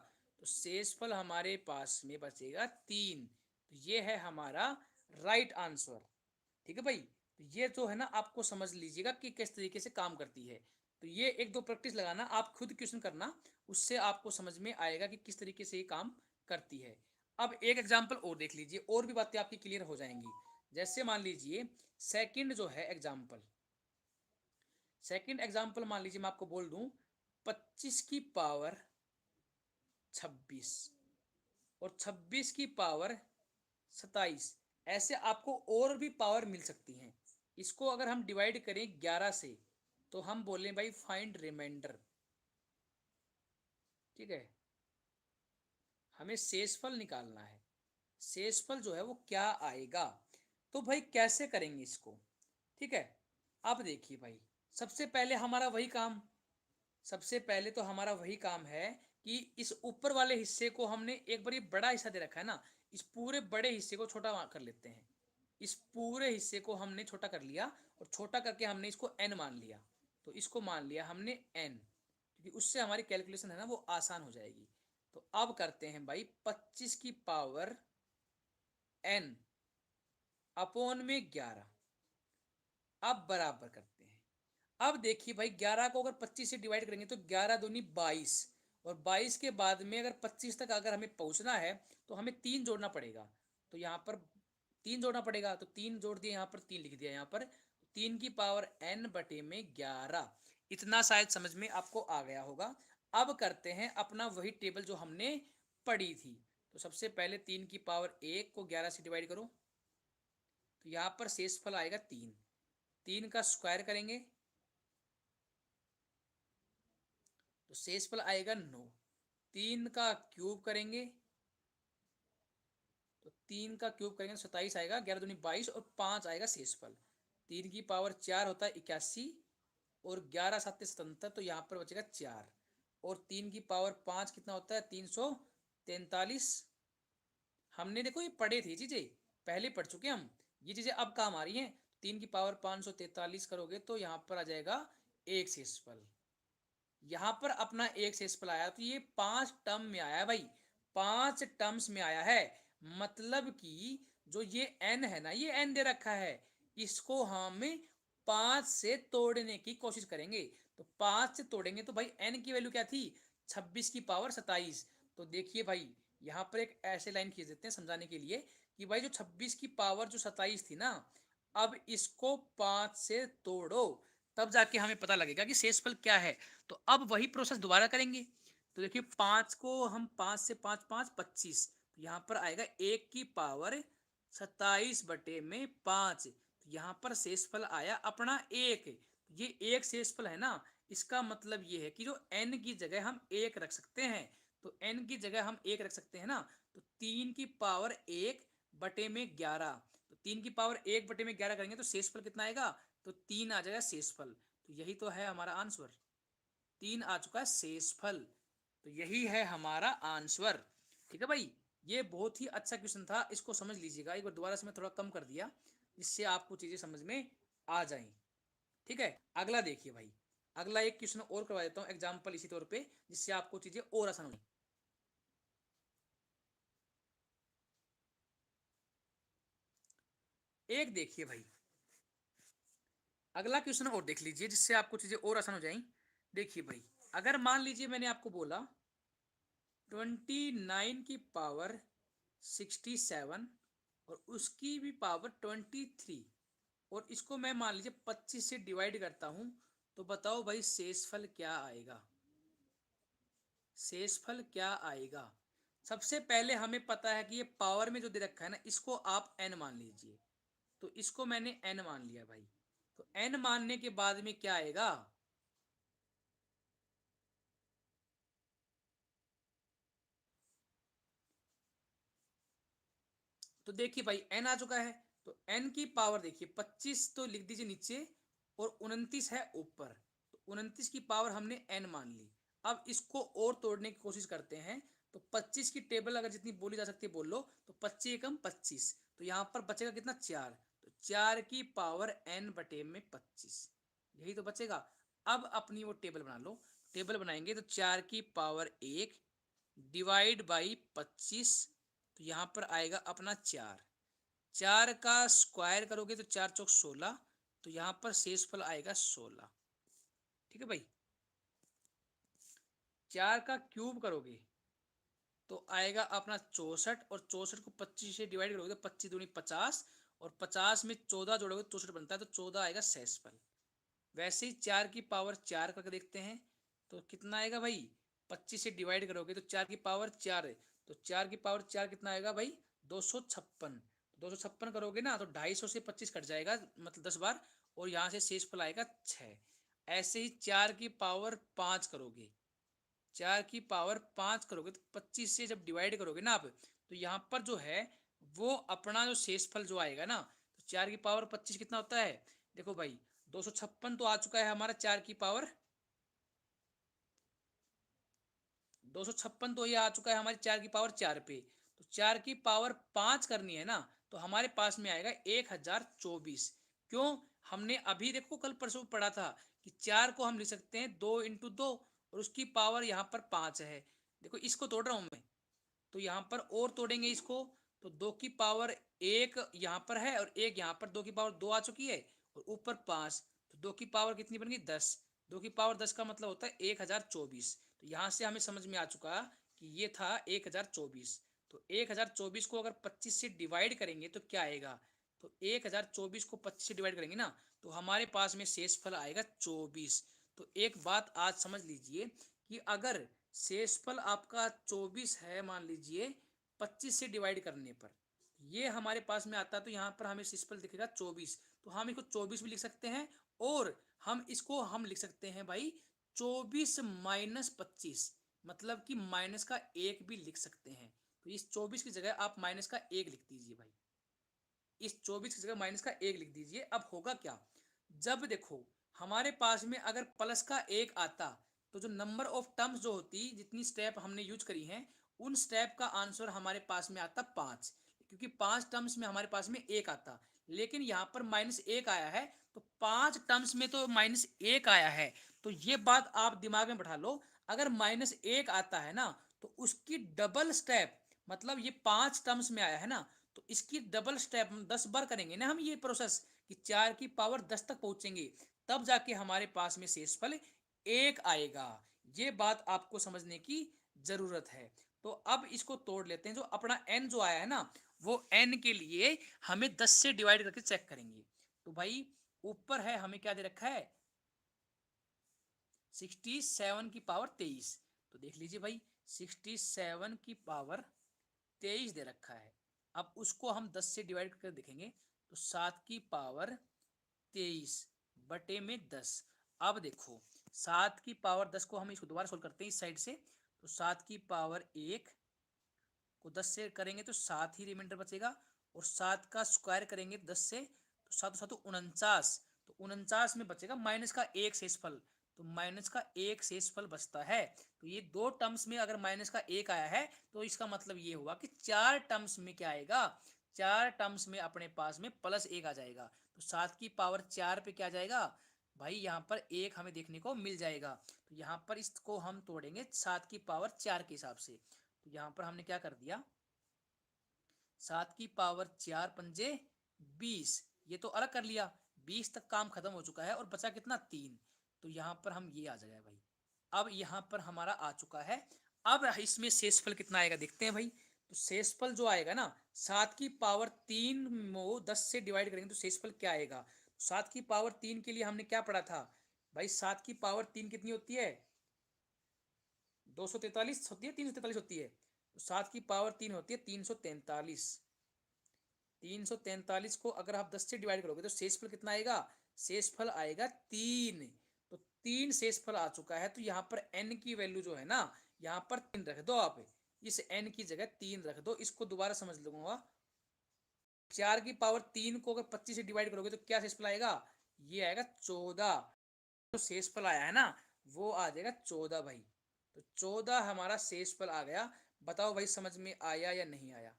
तो शेषफल हमारे पास में बचेगा 3। तो ये है हमारा राइट आंसर, ठीक है भाई। तो ये जो है ना आपको समझ लीजिएगा कि किस तरीके से काम करती है। तो ये एक दो प्रैक्टिस लगाना, आप खुद क्वेश्चन करना, उससे आपको समझ में आएगा कि किस तरीके से ये काम करती है। अब एक एग्जाम्पल और देख लीजिए, और भी बातें आपकी क्लियर हो जाएंगी। जैसे मान लीजिए सेकंड जो है एग्जाम्पल, सेकंड एग्जाम्पल मान लीजिए मैं आपको बोल दूं 25 की पावर 26 और 26 की पावर 27। ऐसे आपको और भी पावर मिल सकती हैं। इसको अगर हम डिवाइड करें 11 से तो हम बोले भाई फाइंड रिमाइंडर, ठीक है। हमें शेषफल निकालना है, शेषफल जो है वो क्या आएगा। तो भाई कैसे करेंगे इसको, ठीक है। अब देखिए भाई सबसे पहले हमारा वही काम, सबसे पहले तो हमारा वही काम है कि इस ऊपर वाले हिस्से को हमने एक बार, ये बड़ा हिस्सा दे रखा है ना, इस पूरे बड़े हिस्से को छोटा कर लेते हैं। इस पूरे हिस्से को हमने छोटा कर लिया और छोटा करके हमने इसको n मान लिया, तो इसको मान लिया हमने n, क्योंकि उससे हमारी कैलकुलेशन है ना वो आसान हो जाएगी। तो अब करते हैं भाई 25 की पावर n अपॉन में 11, अब बराबर करते हैं। अब देखिए भाई 11 को अगर 25 से डिवाइड करेंगे तो 11 दूनी 22, और 22 के बाद में अगर 25 तक अगर हमें पहुंचना है तो हमें 3 जोड़ना पड़ेगा। तो यहाँ पर 3 जोड़ना पड़ेगा, तो 3 जोड़ दिया, यहाँ पर 3 लिख दिया, यहाँ पर 3 की पावर n बटे में 11। इतना शायद समझ में आपको आ गया होगा। अब करते हैं अपना वही टेबल जो हमने पढ़ी थी। तो सबसे पहले 3 की पावर 1 को 11 से डिवाइड करो, तो यहाँ पर शेषफल आएगा 3। 3 का स्क्वायर करेंगे तो शेषफल आएगा 9। 3 का क्यूब करेंगे तो 3 का क्यूब करेंगे तो 27 आएगा, 11 दूनी 22 और 5 आएगा शेषफल। 3 की पावर 4 होता है 81 और 11 7 77, तो यहाँ पर बचेगा 4। और 3 की पावर 5 कितना होता है 343। हमने देखो ये पढ़े थे चीजें, पहले पढ़ चुके हम, ये चीजें अब काम आ रही हैं। 3 की पावर 543 करोगे तो यहाँ पर आ जाएगा एक शेषफल। यहाँ पर अपना एक शेषफल आया, तो ये 5 टर्म में आया है भाई, 5 टर्म्स में आया है। मतलब कि जो ये n है ना, ये n दे रखा है, इसको हम 5 से तोड़ने की कोशिश करेंगे। तो 5 से तोड़ेंगे तो भाई n की वैल्यू क्या थी 26 की पावर 27। तो देखिए भाई यहाँ पर एक ऐसे लाइन खींच देते हैं समझाने के लिए कि भाई जो 26 की पावर जो 27 थी ना, अब इसको 5 से तोड़ो, तब जाके हमें पता लगेगा कि शेषफल क्या है। तो अब वही प्रोसेस दोबारा करेंगे। तो देखिए 5 को हम 5 से 5 5 25, तो यहाँ पर आएगा 1 की पावर 27 बटे में 5। तो यहाँ पर शेषफल आया अपना 1। ये एक शेषफल है ना, इसका मतलब ये है कि जो n की जगह हम 1 रख सकते हैं। तो n की जगह हम 1 रख सकते हैं ना, तो 3 की पावर 1 बटे में 11। तो 3 की पावर 1 बटे में 11 करेंगे तो शेषफल कितना आएगा, तो 3 आ जाएगा शेषफल। तो यही तो है हमारा आंसर, 3 आ चुका है शेषफल। तो यही है हमारा आंसर। ठीक है भाई, ये बहुत ही अच्छा क्वेश्चन था, इसको समझ लीजिएगा। एक बार दोबारा से मैं थोड़ा कम कर दिया जिससे आपको चीजें समझ में आ जाएं। ठीक है, अगला देखिए भाई, अगला एक क्वेश्चन और करवा देता हूँ एग्जाम्पल इसी तौर पे, जिससे आपको चीजें और आसान हो। एक देखिए भाई, अगला क्वेश्चन और देख लीजिए जिससे आपको चीजें और आसान हो जाएं। देखिए भाई, अगर मान लीजिए मैंने आपको बोला 29 की पावर 67 और उसकी भी पावर 23, और इसको मैं मान लीजिए 25 से डिवाइड करता हूं, तो बताओ भाई शेषफल क्या आएगा। शेषफल क्या आएगा। सबसे पहले हमें पता है कि ये पावर में जो दे रखा है ना, इसको आप n मान लीजिए। तो इसको मैंने n मान लिया भाई। तो n मानने के बाद में क्या आएगा, तो देखिए भाई n आ चुका है। तो n की पावर देखिए 25 तो लिख दीजिए नीचे, और 29 है ऊपर। तो 29 की पावर हमने n मान ली। अब इसको और तोड़ने की कोशिश करते हैं। तो 25 की टेबल अगर जितनी बोली जा सकती है बोल लो, तो 25 एकम 25, तो यहाँ पर बचेगा कितना 4। तो 4 की पावर n बटे में 25, यही तो बचेगा। अब अपनी वो टेबल बना लो। टेबल बनाएंगे तो 4 की पावर 1 डिवाइड बाई 25, तो यहाँ पर आएगा अपना 4। 4 का स्क्वायर करोगे तो 4 चौक 16, तो यहाँ पर शेषफल आएगा 16। ठीक है भाई, 4 का क्यूब करोगे तो आएगा अपना 64, और 64 को 25 से डिवाइड करोगे तो 25 दूनी 50, और 50 में 14 जोड़ोगे तो 64 बनता है, तो 14 आएगा शेषफल। वैसे ही 4 की पावर 4 करके देखते हैं, तो कितना आएगा भाई, 25 से डिवाइड करोगे तो 4 की पावर 4 है, तो 4 की पावर 4 कितना आएगा भाई 256। 256 करोगे ना तो 250 से 25 कट जाएगा, मतलब 10 बार, और यहाँ से शेषफल आएगा 6। ऐसे ही 4 की पावर 5 करोगे, 4 की पावर 5 करोगे तो 25 से जब डिवाइड करोगे ना आप, तो यहाँ पर जो है वो अपना जो शेषफल जो आएगा ना, तो 4 की पावर 25 कितना होता है, देखो भाई 256 तो आ चुका है हमारा 4 की पावर, 256 तो ये आ चुका है हमारी 4 की पावर 4 पे। तो 4 की पावर 5 करनी है ना, तो हमारे पास में आएगा 1024। क्यों? हमने अभी देखो कल परसों पढ़ा था कि 4 को हम लिख सकते हैं 2 × 2 और उसकी पावर यहाँ पर 5 है। देखो इसको तोड़ रहा हूँ मैं, तो यहाँ पर और तोड़ेंगे इसको, तो 2 की पावर 1 यहाँ पर है और एक यहाँ पर 2 की पावर 2 आ चुकी है और ऊपर 5, तो 2 की पावर कितनी बन गई 10। 2 की पावर 10 का मतलब होता है 1024। तो यहाँ से हमें समझ में आ चुका कि ये था 1024। तो 1024 को अगर 25 से डिवाइड करेंगे तो क्या आएगा? तो 1024 को 25 से डिवाइड करेंगे ना, तो हमारे पास में शेषफल आएगा 24। तो एक बात आज समझ लीजिए कि अगर शेषफल आपका 24 है, मान लीजिए 25 से डिवाइड करने पर ये हमारे पास में आता है, तो यहाँ पर हमें शेषफल दिखेगा 24। तो हम इसको 24 भी लिख सकते हैं और हम इसको हम लिख सकते हैं भाई 24 - 25, मतलब कि माइनस का 1 भी लिख सकते हैं। तो इस 24 की जगह आप माइनस का 1 लिख दीजिए भाई, इस 24 की जगह माइनस का 1 लिख दीजिए। अब होगा क्या? जब देखो हमारे पास में अगर प्लस का 1 आता तो जो नंबर ऑफ टर्म्स जो होती, जितनी स्टेप हमने यूज करी हैं, उन स्टेप का आंसर हमारे पास में आता 5, क्योंकि 5 टर्म्स में हमारे पास में 1 आता। लेकिन यहाँ पर -1 आया है, तो 5 टर्म्स में तो -1 आया है। तो ये बात आप दिमाग में बैठा लो, अगर -1 आता है ना, तो उसकी डबल स्टेप, मतलब ये 5 टर्म्स में आया है ना, तो इसकी डबल स्टेप 10 बार करेंगे ना हम ये प्रोसेस, कि 4 की पावर 10 तक पहुंचेंगे, तब जाके हमारे पास में शेषफल 1 आएगा। ये बात आपको समझने की जरूरत है। तो अब इसको तोड़ लेते हैं। जो अपना n जो आया है ना, वो n के लिए हमें 10 से डिवाइड करके चेक करेंगे। तो भाई ऊपर है हमें क्या दे रखा है, 67 की पावर 23। तो देख लीजिए भाई, 67 की पावर 23 दे रखा है। अब उसको हम 10 से डिवाइड करके देखेंगे, तो 7 की पावर 23 बटे में 10। अब देखो 7 की पावर 10 को हम इसको दोबारा सोल्व करते हैं इस साइड से, तो 7 की पावर 1 को 10 से करेंगे तो 7 ही रिमाइंडर बचेगा, और 7 का स्क्वायर करेंगे 10 से, तो 7 7 49, तो 49 में बचेगा माइनस का 1 शेषफल। तो माइनस का 1 शेषफल बचता है। तो ये दो टर्म्स में अगर माइनस का 1 आया है, तो इसका मतलब ये हुआ कि 4 टर्म्स में क्या आएगा, 4 टर्म्स में अपने पास में +1 आ जाएगा। तो 7 की पावर 4 पे क्या जाएगा भाई, यहाँ पर 1 हमें देखने को मिल जाएगा। तो यहाँ पर इसको हम तोड़ेंगे 7 की पावर 4 के हिसाब से। तो यहाँ पर हमने क्या कर दिया, 7 की पावर 4 पंजे 20, ये तो अलग कर लिया, 20 तक काम खत्म हो चुका है और बचा कितना 3। तो यहाँ पर हम ये आ जाएगा भाई। अब यहाँ पर हमारा आ चुका है। अब इसमें शेषफल कितना आएगा देखते हैं भाई। तो शेषफल जो आएगा ना, 7 की पावर 3 को 10 से डिवाइड करेंगे तो शेषफल क्या आएगा। 7 की पावर 3 के लिए हमने क्या पढ़ा था भाई, 7 की पावर 3 कितनी होती है, 243 होती है, 343 होती है। तो 7 की पावर 3 होती है 343। 343 को अगर आप 10 से डिवाइड करोगे तो शेषफल कितना आएगा, शेषफल आएगा 3। तो 3 शेषफल आ चुका है। तो यहाँ पर n की वैल्यू जो है ना, यहाँ पर 3 रख दो आप, इस n की जगह 3 रख दो। इसको दोबारा समझ लूंगा, 4 की पावर 3 को अगर 25 से डिवाइड करोगे तो क्या शेषफल आएगा, ये आएगा 14। जो शेषफल आया है ना, वो आ जाएगा 14 भाई। तो 14 हमारा शेषफल आ गया। बताओ भाई समझ में आया या नहीं आया,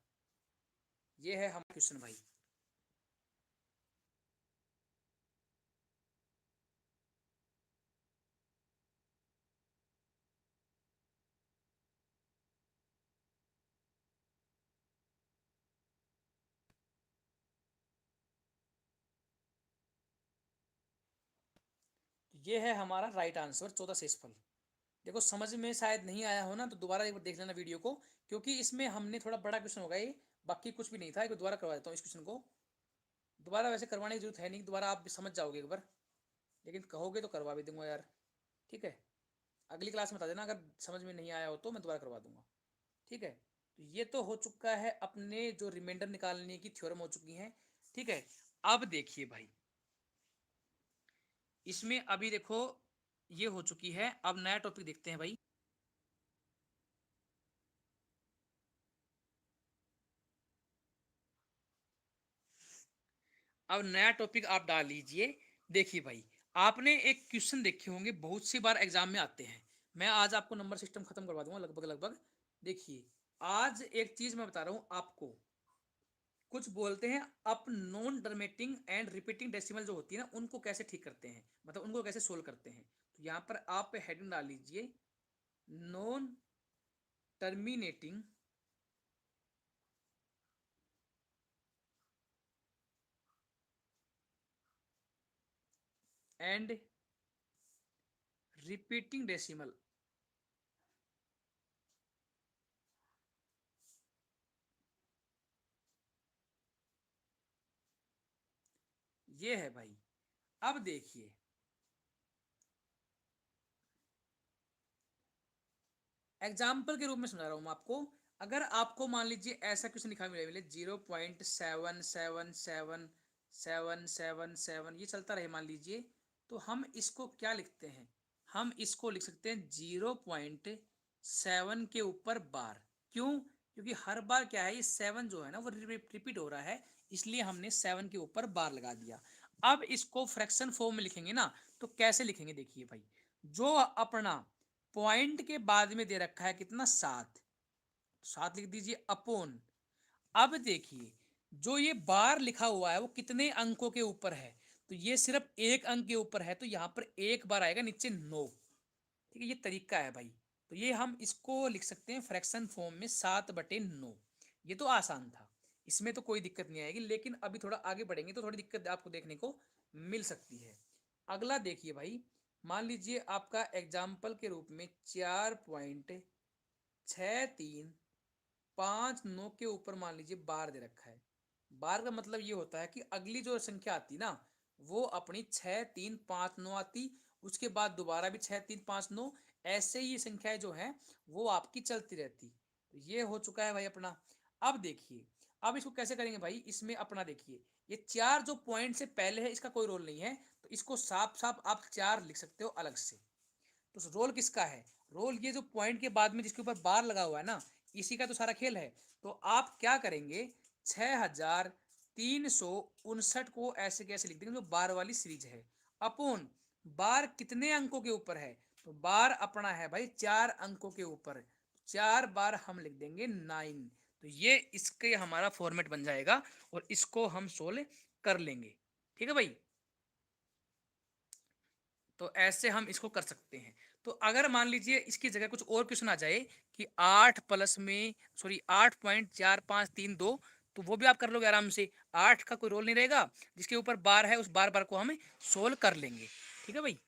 ये है हमारा क्वेश्चन भाई। ये है हमारा राइट आंसर, 14 शेषफल। देखो समझ में शायद नहीं आया हो ना, तो दोबारा एक बार देख लेना वीडियो को, क्योंकि इसमें हमने थोड़ा बड़ा क्वेश्चन होगा ये, बाकी कुछ भी नहीं था। एक बार दोबारा करवा देता हूँ इस क्वेश्चन को। दोबारा वैसे करवाने की जरूरत है नहीं, दोबारा आप भी समझ जाओगे एक बार, लेकिन कहोगे तो करवा भी दूंगा यार। ठीक है, अगली क्लास में बता देना अगर समझ में नहीं आया हो तो मैं दोबारा करवा दूंगा। ठीक है, तो ये तो हो चुका है, अपने जो रिमाइंडर निकालने की थ्योरम हो चुकी है। ठीक है, अब देखिए भाई, इसमें अभी देखो ये हो चुकी है। अब नया टॉपिक देखते हैं भाई। अब नया टॉपिक आप डाल लीजिए। देखिए भाई, आपने एक क्वेश्चन देखे होंगे, बहुत सी बार एग्जाम में आते हैं। मैं आज आपको नंबर सिस्टम खत्म करवा दूंगा लगभग लगभग। देखिए, आज एक चीज मैं बता रहा हूं आपको, कुछ बोलते हैं up non terminating and repeating decimal जो होती है ना, उनको कैसे ठीक करते हैं, मतलब उनको कैसे सोल्व करते हैं। तो यहाँ पर आप हेडिंग डाल लीजिए non terminating and repeating decimal. ये है भाई। अब देखिए एग्जाम्पल के रूप में समझा रहा हूं मैं आपको। अगर आपको मान लीजिए ऐसा क्वेश्चन लिखा मिले मिले 0.77777 ये चलता रहे मान लीजिए, तो हम इसको क्या लिखते हैं, हम इसको लिख सकते हैं 0.7 के ऊपर बार। क्यों? क्योंकि हर बार क्या है, ये 7 जो है ना वो रिपीट हो रहा है, इसलिए हमने 7 के ऊपर बार लगा दिया। अब इसको फ्रैक्शन फॉर्म में लिखेंगे ना, तो कैसे लिखेंगे देखिए भाई। जो अपना पॉइंट के बाद में दे रखा है कितना, 7, 7 लिख दीजिए अपोन। अब देखिए जो ये बार लिखा हुआ है वो कितने अंकों के ऊपर है, तो ये सिर्फ एक अंक के ऊपर है, तो यहाँ पर एक बार आएगा नीचे 9। ठीक है, ये तरीका है भाई। तो ये हम इसको लिख सकते हैं फ्रैक्शन फॉर्म में 7/9। ये तो आसान था, इसमें तो कोई दिक्कत नहीं आएगी, लेकिन अभी थोड़ा आगे बढ़ेंगे तो थोड़ी दिक्कत आपको देखने को मिल सकती है। अगला देखिए भाई, मान लीजिए आपका एग्जाम्पल के रूप में 4.6359 के ऊपर मान लीजिए बार दे रखा है। बार का मतलब ये होता है कि अगली जो संख्या आती ना, वो अपनी 6359 आती, उसके बाद दोबारा भी 6359, ऐसे ही संख्याएं जो है वो आपकी चलती रहती। तो ये हो चुका है भाई अपना। अब देखिए, अब इसको कैसे करेंगे भाई, इसमें अपना देखिए ये 4 जो पॉइंट से पहले है इसका कोई रोल नहीं है, तो इसको साफ साफ आप 4 लिख सकते हो अलग से। तो रोल किसका है, रोल ये जो पॉइंट के बाद में जिसके ऊपर बार लगा हुआ है ना, इसी का तो सारा खेल है। तो आप क्या करेंगे, 6359 को ऐसे कैसे लिख देंगे, जो बार वाली सीरीज है, अपोन बार कितने अंकों के ऊपर है, तो बार अपना है भाई 4 अंकों के ऊपर, 4 बार हम लिख देंगे 9। तो ये इसके हमारा फॉर्मेट बन जाएगा और इसको हम सोल्व कर लेंगे। ठीक है भाई, तो ऐसे हम इसको कर सकते हैं। तो अगर मान लीजिए इसकी जगह कुछ और क्वेश्चन आ जाए कि 8 प्लस में, सॉरी 8.4532, तो वो भी आप कर लोगे आराम से, 8 का कोई रोल नहीं रहेगा, जिसके ऊपर बार है उस बार बार को हम सोल्व कर लेंगे। ठीक है भाई,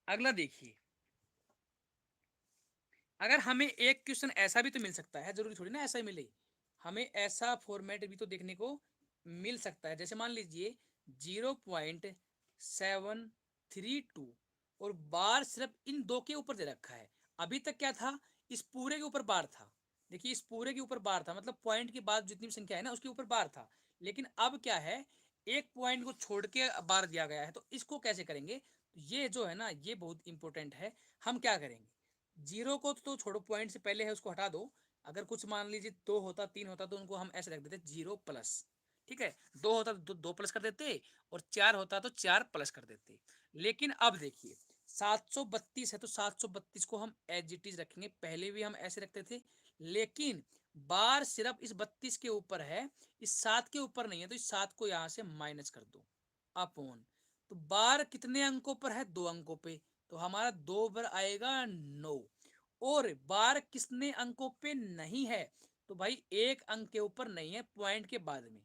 अगला देखिए, अगर हमें एक क्वेश्चन ऐसा भी तो मिल सकता है, जरूरी थोड़ी ना ऐसा ही मिले, हमें ऐसा फॉर्मेट भी तो देखने को मिल सकता है। जैसे मान लीजिए 0.732 और बार सिर्फ इन दो के ऊपर दे रखा है। अभी तक क्या था, इस पूरे के ऊपर बार था। देखिए इस पूरे के ऊपर बार था, मतलब पॉइंट के बाद जितनी भी संख्या है ना उसके ऊपर बार था। लेकिन अब क्या है, एक पॉइंट को छोड़ के बार दिया गया है, तो इसको कैसे करेंगे। तो ये जो है ना ये बहुत इंपॉर्टेंट है। हम क्या करेंगे, जीरो को तो छोड़ो, पॉइंट से पहले है उसको हटा दो। अगर कुछ मान लीजिए 2 होता 3 होता तो उनको हम ऐसे रख देते 0+। ठीक है, 2 होता तो 2+ कर देते, और 4 होता तो 4+ कर देते। लेकिन अब देखिए 732 है, तो 732 को हम एज इट इज रखेंगे, पहले भी हम ऐसे रखते थे। लेकिन बार सिर्फ इस 32 के ऊपर है, इस 7 के ऊपर नहीं है, तो इस 7 को यहां से माइनस कर दो अपॉन। तो बार कितने अंकों पर है, 2 अंकों पे, तो हमारा 2 बार आएगा 9। और बार कितने अंकों पे नहीं है, तो भाई एक अंक के ऊपर नहीं है, पॉइंट के बाद में,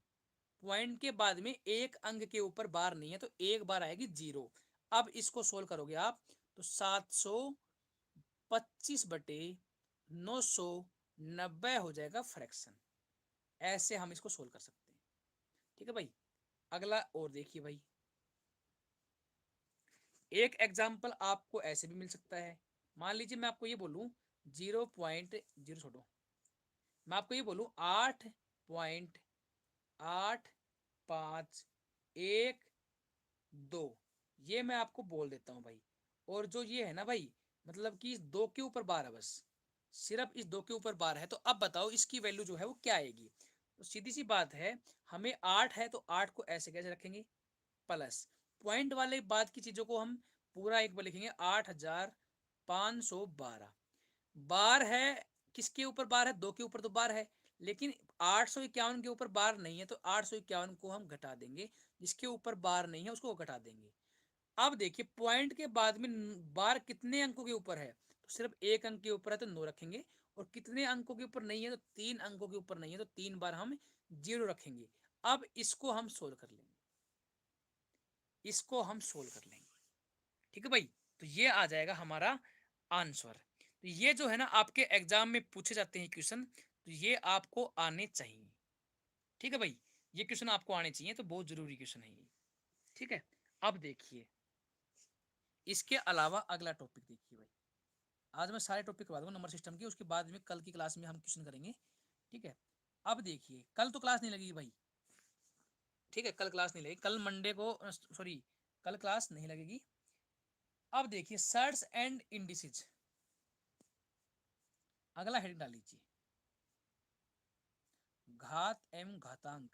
पॉइंट के बाद में एक अंक के ऊपर बार नहीं है, तो एक बार आएगी 0। अब इसको सोल्व करोगे आप, तो 725/990 हो जाएगा फ्रैक्शन। ऐसे हम इसको सोल्व कर सकते हैं। ठीक है भाई, अगला और देखिए भाई, एक एग्जाम्पल आपको ऐसे भी मिल सकता है। मान लीजिए मैं आपको ये बोलूं 0.0 छोड़ो, मैं आपको ये बोलूं 8.851 2, ये मैं आपको बोल देता हूँ भाई। और जो ये है ना भाई, मतलब कि इस 2 के ऊपर बार है, बस सिर्फ इस 2 के ऊपर बार है, तो अब बताओ इसकी वैल्यू जो है वो क्या आएगी। तो सीधी सी बात है, हमें 8 है तो 8 को ऐसे कैसे रखेंगे, प्लस पॉइंट वाले बाद की चीजों को हम पूरा एक बार लिखेंगे, 8512 बार है। किसके ऊपर बार है, 2 के ऊपर तो बार है, लेकिन 851 के ऊपर बार नहीं है तो 851 को हम घटा देंगे, जिसके ऊपर बार नहीं है उसको घटा देंगे। अब देखिए पॉइंट के बाद में बार कितने अंकों के ऊपर है, तो सिर्फ एक अंक के ऊपर है तो 9 रखेंगे, और कितने अंकों के ऊपर नहीं है तो 3 अंकों के ऊपर नहीं है तो 3 बार हम 0 रखेंगे। अब इसको हम सोल्व कर लेंगे, इसको हम सोल्व कर लेंगे। ठीक है भाई, तो ये आ जाएगा हमारा आंसर। तो ये जो है ना आपके एग्जाम में पूछे जाते हैं क्वेश्चन, तो ये आपको आने चाहिए। ठीक है भाई, ये क्वेश्चन आपको आने चाहिए, तो बहुत जरूरी क्वेश्चन है ये। ठीक है, अब देखिए इसके अलावा अगला टॉपिक देखिए भाई। आज मैं सारे टॉपिक करवा दूंगा नंबर सिस्टम के, उसके बाद में कल की क्लास में हम क्वेश्चन करेंगे। ठीक है, अब देखिए कल तो क्लास नहीं लगेगी भाई। ठीक है, कल क्लास नहीं लगेगी, कल मंडे को, सॉरी कल क्लास नहीं लगेगी। अब देखिए सर्ट्स एंड इंडिसेज, अगला हेडिंग डाल लीजिए, घात एवं घातांक।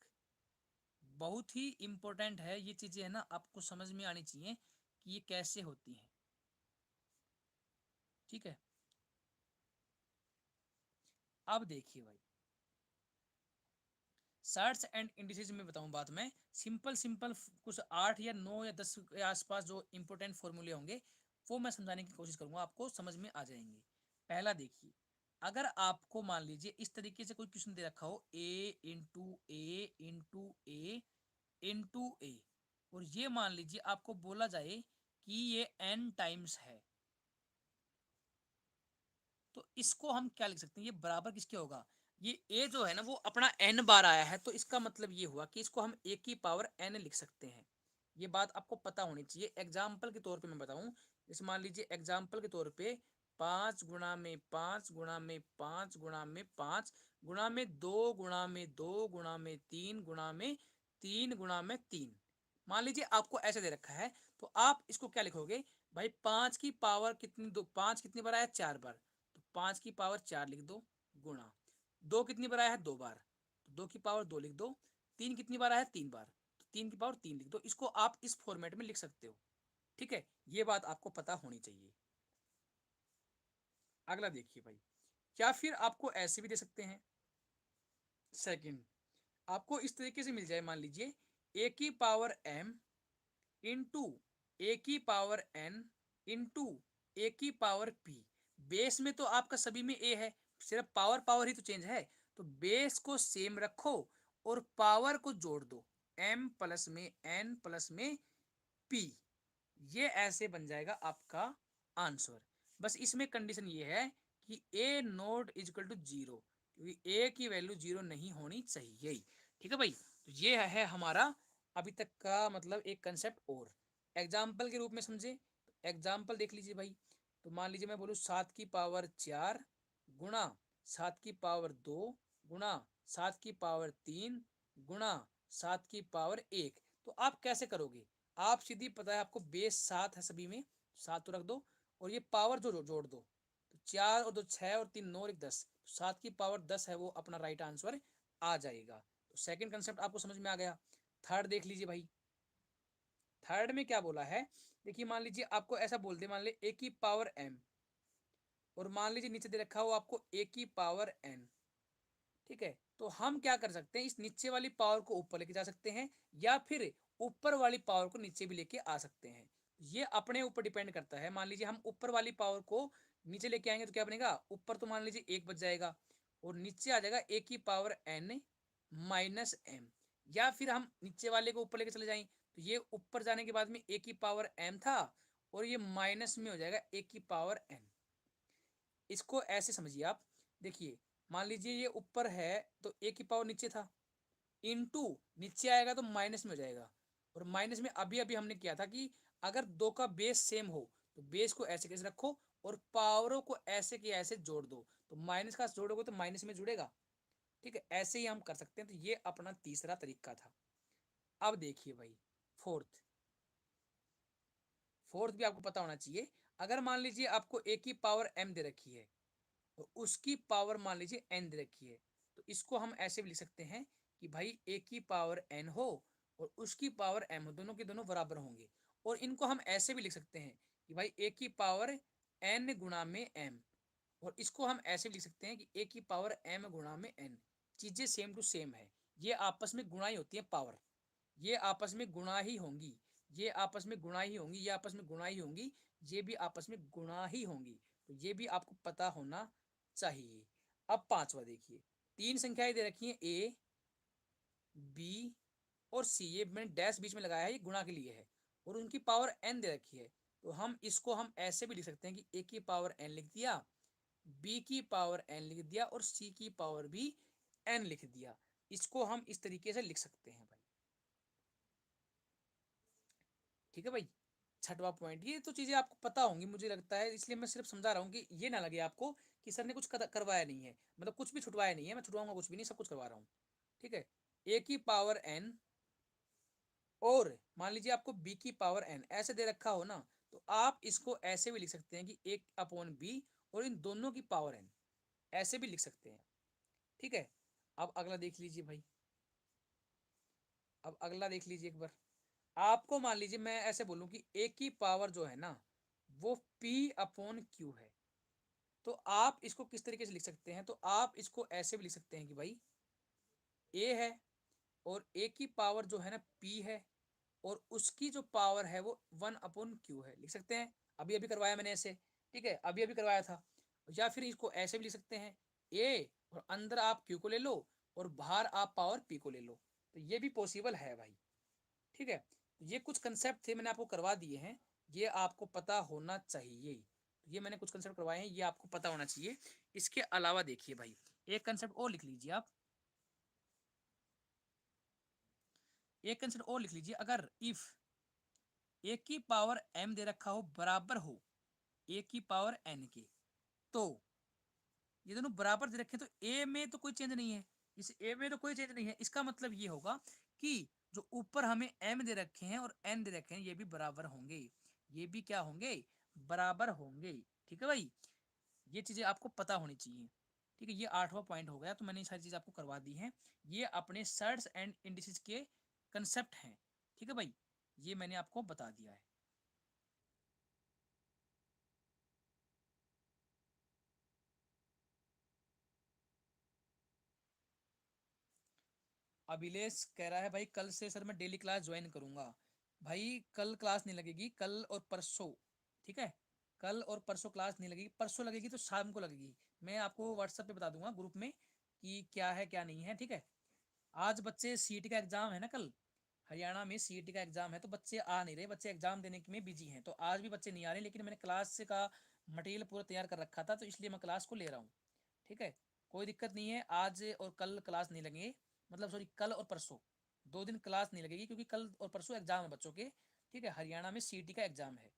बहुत ही इंपॉर्टेंट है ये चीजें, है ना, आपको समझ में आनी चाहिए कि ये कैसे होती हैं। ठीक है, अब देखिए भाई सर्ट्स एंड इंडिसेज में बताऊं बात, मैं सिंपल सिंपल कुछ 8 या 9 या 10 के आसपास जो इंपॉर्टेंट फॉर्मूले होंगे वो मैं समझाने की कोशिश करूंगा, आपको समझ में आ जाएंगे। पहला देखिए, अगर आपको मान लीजिए इस तरीके से कोई क्वेश्चन दे रखा हो ए इंटू ए इंटू ए इंटू ए, और ये मान लीजिए आपको बोला जाए कि ये n टाइम्स है, तो इसको हम क्या लिख सकते हैं, ये बराबर किसके होगा, ये a जो है ना वो अपना n बार आया है, तो इसका मतलब ये हुआ कि इसको हम a की पावर n लिख सकते हैं। ये बात आपको पता होनी चाहिए। एग्जाम्पल के तौर पे मैं बताऊं, जैसे मान लीजिए एग्जाम्पल के तौर पे 5 गुणा में 5 गुणा में 5 गुणा में 2 गुणा में 3 गुणा में 3 मान लीजिए आपको ऐसे दे रखा है, तो आप इसको क्या लिखोगे भाई, 5 की पावर कितनी, दो 5 कितनी बार आया 4 बार, तो 5 की पावर 4 लिख दो, गुणा 2 कितनी बार आया है 2 बार, तो 2 की पावर 2 लिख दो, 3 कितनी बार आया है 3 बार, तो 3 की पावर 3 लिख दो। इसको आप इस फॉर्मेट में लिख सकते हो। ठीक है, ये बात आपको पता होनी चाहिए। अगला देखिए भाई, क्या फिर आपको ऐसे भी दे सकते हैं, सेकंड आपको इस तरीके से मिल जाए, मान लीजिए ए की पावर m इंटू ए की पावर n इंटू ए की पावर p। बेस में तो आपका सभी में a है, सिर्फ पावर पावर ही तो चेंज है, तो बेस को सेम रखो और पावर को जोड़ दो, m प्लस में n प्लस में p। ये ऐसे बन जाएगा आपका आंसर। बस इसमें कंडीशन ये है कि a नॉट इजकल टू 0, क्योंकि a की वैल्यू 0 नहीं होनी चाहिए। ठीक है भाई, तो ये है हमारा अभी तक का मतलब एक कंसेप्ट। और एग्जाम्पल के रूप में समझे, तो एग्जाम्पल देख लीजिए भाई। तो मान लीजिए मैं बोलूँ 7 की पावर 4 गुणा 7 की पावर 2 गुणा 7 की पावर 3 गुणा 7 की पावर 1, तो आप कैसे करोगे, आप सीधी पता है आपको बेस 7 है सभी में, 7 तो रख दो, और ये पावर जो जोड़ दो, तो 4 और 2 6 और 3 9 और 1 10, तो 7 की पावर 10 है वो अपना राइट आंसर आ जाएगा। तो सेकंड कंसेप्ट आपको समझ में आ गया। थर्ड देख लीजिए भाई, थर्ड में क्या बोला है, देखिए मान लीजिए आपको ऐसा बोल दे, मान ली ए की पावर m, और मान लीजिए नीचे दे रखा हो आपको ए की पावर n। ठीक है, तो हम क्या कर सकते हैं, इस नीचे वाली पावर को ऊपर लेके जा सकते हैं, या फिर ऊपर वाली पावर को नीचे भी लेके आ सकते हैं। ये अपने ऊपर डिपेंड करता है। मान लीजिए हम ऊपर वाली पावर को नीचे लेके आएंगे तो क्या बनेगा, ऊपर तो मान लीजिए 1 बच जाएगा, और नीचे आ जाएगा ए की पावर n माइनस m। या फिर हम नीचे वाले को ऊपर लेके चले जाएं, तो ये ऊपर जाने के बाद में ए की पावर m था, और ये माइनस में हो जाएगा ए की पावर n। इसको ऐसे समझिए आप, देखिए मान लीजिए ये ऊपर है तो ए की पावर नीचे था, इनटू नीचे आएगा तो माइनस में हो जाएगा, और माइनस में अभी अभी हमने किया था कि अगर दो का बेस सेम हो तो बेस को ऐसे कैसे रखो और पावरों को ऐसे के ऐसे जोड़ दो, तो माइनस का जोड़ोगे तो माइनस में जुड़ेगा। ठीक है, ऐसे ही हम कर सकते हैं। तो ये अपना तीसरा तरीका था। अब देखिए भाई फोर्थ, फोर्थ भी आपको पता होना चाहिए। अगर मान लीजिए आपको ए की पावर m दे रखी है और उसकी पावर मान लीजिए n दे रखी है, तो इसको हम ऐसे भी लिख सकते हैं कि भाई a की पावर n हो और उसकी पावर m हो, दोनों के दोनों बराबर होंगे। और इनको हम ऐसे भी लिख सकते हैं कि भाई a की पावर n गुणा में m, और इसको हम ऐसे भी लिख सकते हैं कि a की पावर m गुणा में n। चीजें सेम टू सेम है, ये आपस में गुणा ही होती है पावर, ये आपस में गुणा ही होंगी, ये आपस में गुणा ही होंगी, ये आपस में गुणा ही होंगी, ये भी आपस में गुणा ही होंगी। तो ये भी आपको पता होना चाहिए। अब पांचवा देखिए, तीन संख्याएं दे रखी हैं ए बी और सी, ये मैंने डैश बीच में लगाया है, ये गुणा के लिए है, और उनकी पावर एन दे रखी है। तो हम ऐसे भी लिख सकते हैं कि ए की पावर एन लिख दिया, बी की पावर एन लिख दिया और सी की पावर भी एन लिख दिया। इसको हम इस तरीके से लिख सकते हैं भाई। ठीक है भाई। छठवां पॉइंट, ये तो चीजें आपको पता होंगी मुझे लगता है, इसलिए मैं सिर्फ समझा रहा हूँ कि ये ना लगे आपको कि सर ने कुछ करवाया नहीं है, मतलब कुछ भी छुटवाया नहीं है, मैं छुटवाऊंगा कुछ भी नहीं, सब कुछ करवा रहा हूँ। ठीक है, ए की पावर एन और मान लीजिए आपको बी की पावर एन ऐसे दे रखा हो ना, तो आप इसको ऐसे भी लिख सकते हैं कि एक अपॉन बी और इन दोनों की पावर एन, ऐसे भी लिख सकते हैं। ठीक है, अब अगला देख लीजिए भाई, अब अगला देख लीजिए एक बार। आपको मान लीजिए मैं ऐसे बोलूं कि ए की पावर जो है ना वो P अपॉन क्यू है, तो आप इसको किस तरीके से लिख सकते हैं, तो आप इसको ऐसे भी लिख सकते हैं कि भाई ए है और ए की पावर जो है ना P है और उसकी जो पावर है वो 1/Q है, लिख सकते हैं। अभी अभी करवाया मैंने ऐसे, ठीक है, अभी अभी करवाया था। या फिर इसको ऐसे भी लिख सकते हैं, ए और अंदर आप Q को ले लो और बाहर आप पावर P को ले लो, तो ये भी पॉसिबल है भाई। ठीक है, ये कुछ कंसेप्ट थे मैंने आपको करवा दिए हैं, ये आपको पता होना चाहिए। ये मैंने कुछ कंसेप्ट करवाए हैं, ये आपको पता होना चाहिए। इसके अलावा देखिए भाई, एक कंसेप्ट और लिख लीजिए आप, एक कंसेप्ट और लिख लीजिए, अगर इफ ए की पावर m दे रखा हो बराबर हो ए की पावर n के, तो ये दोनों बराबर दे रखे तो ए में तो कोई चेंज नहीं है, इस ए में तो कोई चेंज नहीं है, इसका मतलब ये होगा कि जो ऊपर हमें m दे रखे हैं और n दे रखे हैं ये भी बराबर होंगे, ये भी क्या होंगे, बराबर होंगे। ठीक है भाई, ये चीजें आपको पता होनी चाहिए। ठीक है, ये आठवां पॉइंट हो गया, तो मैंने ये सारी चीज आपको करवा दी है, ये अपने सर्ट्स एंड इंडिसेस के कंसेप्ट हैं। ठीक है भाई, ये मैंने आपको बता दिया है। अभिलेष कह रहा है भाई कल से सर मैं डेली क्लास ज्वाइन करूंगा। भाई कल क्लास नहीं लगेगी, कल और परसों। ठीक है, कल और परसों क्लास नहीं लगेगी, परसों लगेगी तो शाम को लगेगी। मैं आपको व्हाट्सएप पे बता दूंगा ग्रुप में कि क्या है क्या नहीं है। ठीक है, आज बच्चे सीईटी का एग्जाम है ना कल, हरियाणा में सीईटी का एग्जाम है, तो बच्चे आ नहीं रहे, बच्चे एग्जाम देने में बिजी हैं, तो आज भी बच्चे नहीं आ रहे, लेकिन मैंने क्लास का मटेरियल पूरा तैयार कर रखा था, तो इसलिए मैं क्लास को ले रहा हूँ। ठीक है, कोई दिक्कत नहीं है, आज और कल क्लास नहीं लगेंगे, मतलब सॉरी कल और परसों, 2 दिन क्लास नहीं लगेगी, क्योंकि कल और परसों एग्जाम है बच्चों के। ठीक है, हरियाणा में सीईटी का एग्जाम है।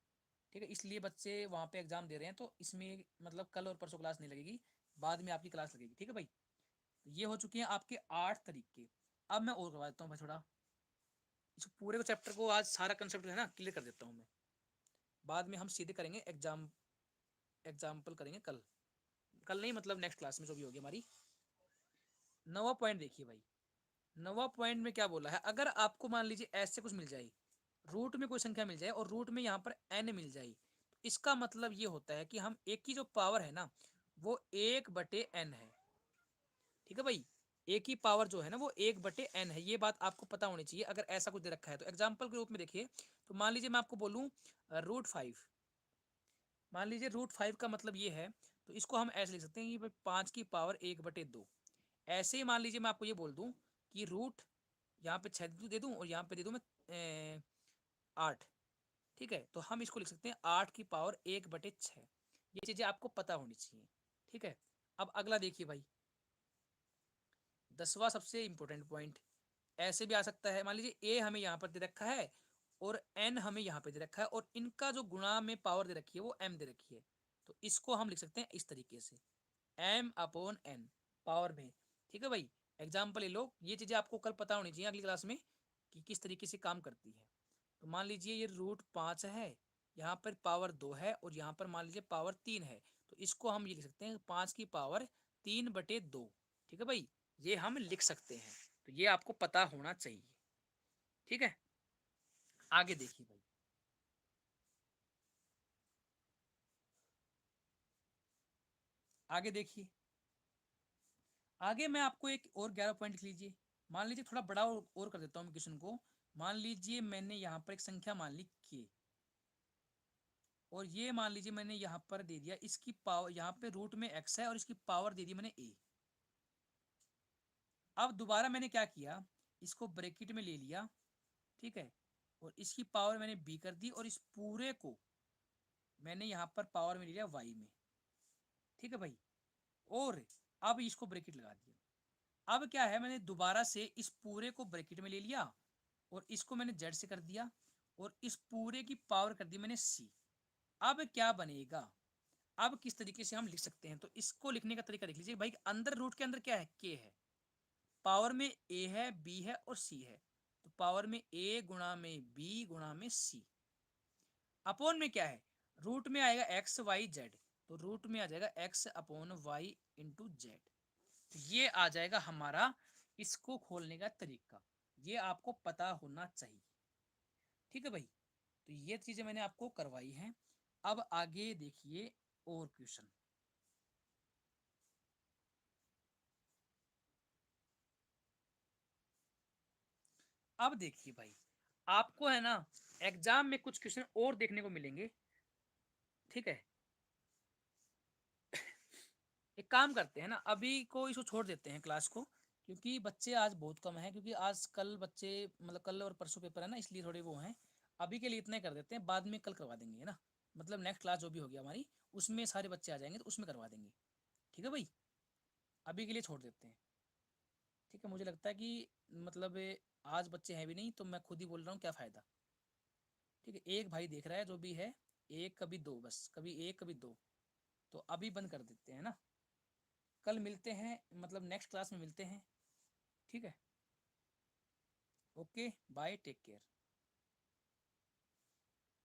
ठीक है, इसलिए बच्चे वहाँ पे एग्जाम दे रहे हैं, तो इसमें मतलब कल और परसों क्लास नहीं लगेगी, बाद में आपकी क्लास लगेगी। ठीक है भाई, ये हो चुके हैं आपके 8 तरीके। अब मैं और करवा देता हूँ भाई थोड़ा, इस पूरे को चैप्टर को आज सारा कंसेप्ट है ना क्लियर कर देता हूँ मैं, बाद में हम सीधे करेंगे एग्जाम्पल करेंगे कल, कल नहीं मतलब नेक्स्ट क्लास में जो भी होगी हमारी। 9वां पॉइंट देखिए भाई, 9वां पॉइंट में क्या बोला है, अगर आपको मान लीजिए ऐसे कुछ मिल जाए, रूट में कोई संख्या मिल जाए और रूट में यहाँ पर n मिल जाए, तो इसका मतलब ये होता है कि हम एक की जो पावर है ना वो 1/n है। ठीक है भाई, ए की पावर जो है ना वो 1/n है, ये बात आपको पता होनी चाहिए अगर ऐसा कुछ दे रखा है। तो एग्जाम्पल के रूप में देखिए, तो मान लीजिए मैं आपको बोलूँ √5, मान लीजिए √5 का मतलब ये है, तो इसको हम ऐसे लिख सकते हैं कि भाई 5 की पावर 1/2। ऐसे ही मान लीजिए मैं आपको ये बोल दूं कि रूट यहाँ पे 6 दे दूं और यहाँ पे दे दूं मैं 8। ठीक है, तो हम इसको लिख सकते हैं 8 की पावर 1/6। ये चीजें आपको पता होनी चाहिए। ठीक है, अब अगला देखिए भाई, 10वां सबसे इंपॉर्टेंट पॉइंट, ऐसे भी आ सकता है, मान लीजिए ए हमें यहाँ पर दे रखा है और एन हमें यहाँ पे दे रखा है और इनका जो गुणा में पावर दे रखी है वो एम दे रखी है, तो इसको हम लिख सकते हैं इस तरीके से, m/n पावर में। ठीक है भाई, एग्जाम्पल ले लो, ये चीजें आपको कल पता होनी चाहिए अगली क्लास में कि किस तरीके से काम करती है। तो मान लीजिए ये √5 है, यहाँ पर पावर 2 है और यहाँ पर मान लीजिए पावर 3 है, तो इसको हम ये लिख सकते हैं 5 की पावर 3/2। ठीक है भाई, ये हम लिख सकते हैं, तो ये आपको पता होना चाहिए। ठीक है, आगे देखिए भाई, आगे देखिए, आगे मैं आपको एक और 11 पॉइंट लिख लीजिए। मान लीजिए थोड़ा बड़ा और कर देता हूँ मैं क्वेश्चन को। मान लीजिए मैंने यहाँ पर एक संख्या मान ली k, और ये मान लीजिए मैंने यहाँ पर दे दिया इसकी पावर, यहाँ पे रूट में x है और इसकी पावर दे दी मैंने a। अब दोबारा मैंने क्या किया, इसको ब्रैकेट में ले लिया, ठीक है, और इसकी पावर मैंने b कर दी, और इस पूरे को मैंने यहाँ पर पावर में ले लिया y में, ठीक है भाई। और अब इसको ब्रैकेट लगा दिया। अब क्या है, मैंने दोबारा से इस पूरे को ब्रैकेट में ले लिया और इसको मैंने z से कर दिया, और इस पूरे की पावर कर दी मैंने c। अब क्या बनेगा, अब किस तरीके से हम लिख सकते हैं, तो इसको लिखने का तरीका देख लीजिए भाई। अंदर रूट के अंदर क्या है, k है, पावर में a है, b है और c है, तो पावर में a गुणा में b गुणा में c। अपॉन में क्या है, रूट में आएगा x y z, तो रूट में आ जाएगा x upon Y into Z. ये आ जाएगा हमारा इसको खोलने का तरीका, ये आपको पता होना चाहिए, ठीक है भाई। तो ये चीजें मैंने आपको करवाई हैं। अब आगे देखिए और क्वेश्चन। अब देखिए भाई, आपको है ना एग्जाम में कुछ क्वेश्चन और देखने को मिलेंगे, ठीक है। एक काम करते हैं ना, अभी को इसको छोड़ देते हैं क्लास को, क्योंकि बच्चे आज बहुत कम हैं, क्योंकि आज कल बच्चे मतलब कल और परसों पेपर है ना, इसलिए थोड़े वो हैं। अभी के लिए इतना ही कर देते हैं, बाद में कल करवा देंगे, है ना। मतलब नेक्स्ट क्लास जो भी होगी हमारी, उसमें सारे बच्चे आ जाएंगे तो उसमें करवा देंगे, ठीक है भाई। अभी के लिए छोड़ देते हैं, ठीक है। मुझे लगता है कि मतलब आज बच्चे हैं भी नहीं, तो मैं खुद ही बोल रहा हूँ, क्या फ़ायदा, ठीक है। एक भाई देख रहा है जो भी है, एक कभी दो, बस कभी एक कभी दो, तो अभी बंद कर देते हैं ना। कल मिलते हैं, मतलब नेक्स्ट क्लास में मिलते हैं, ठीक है। Okay bye, take care.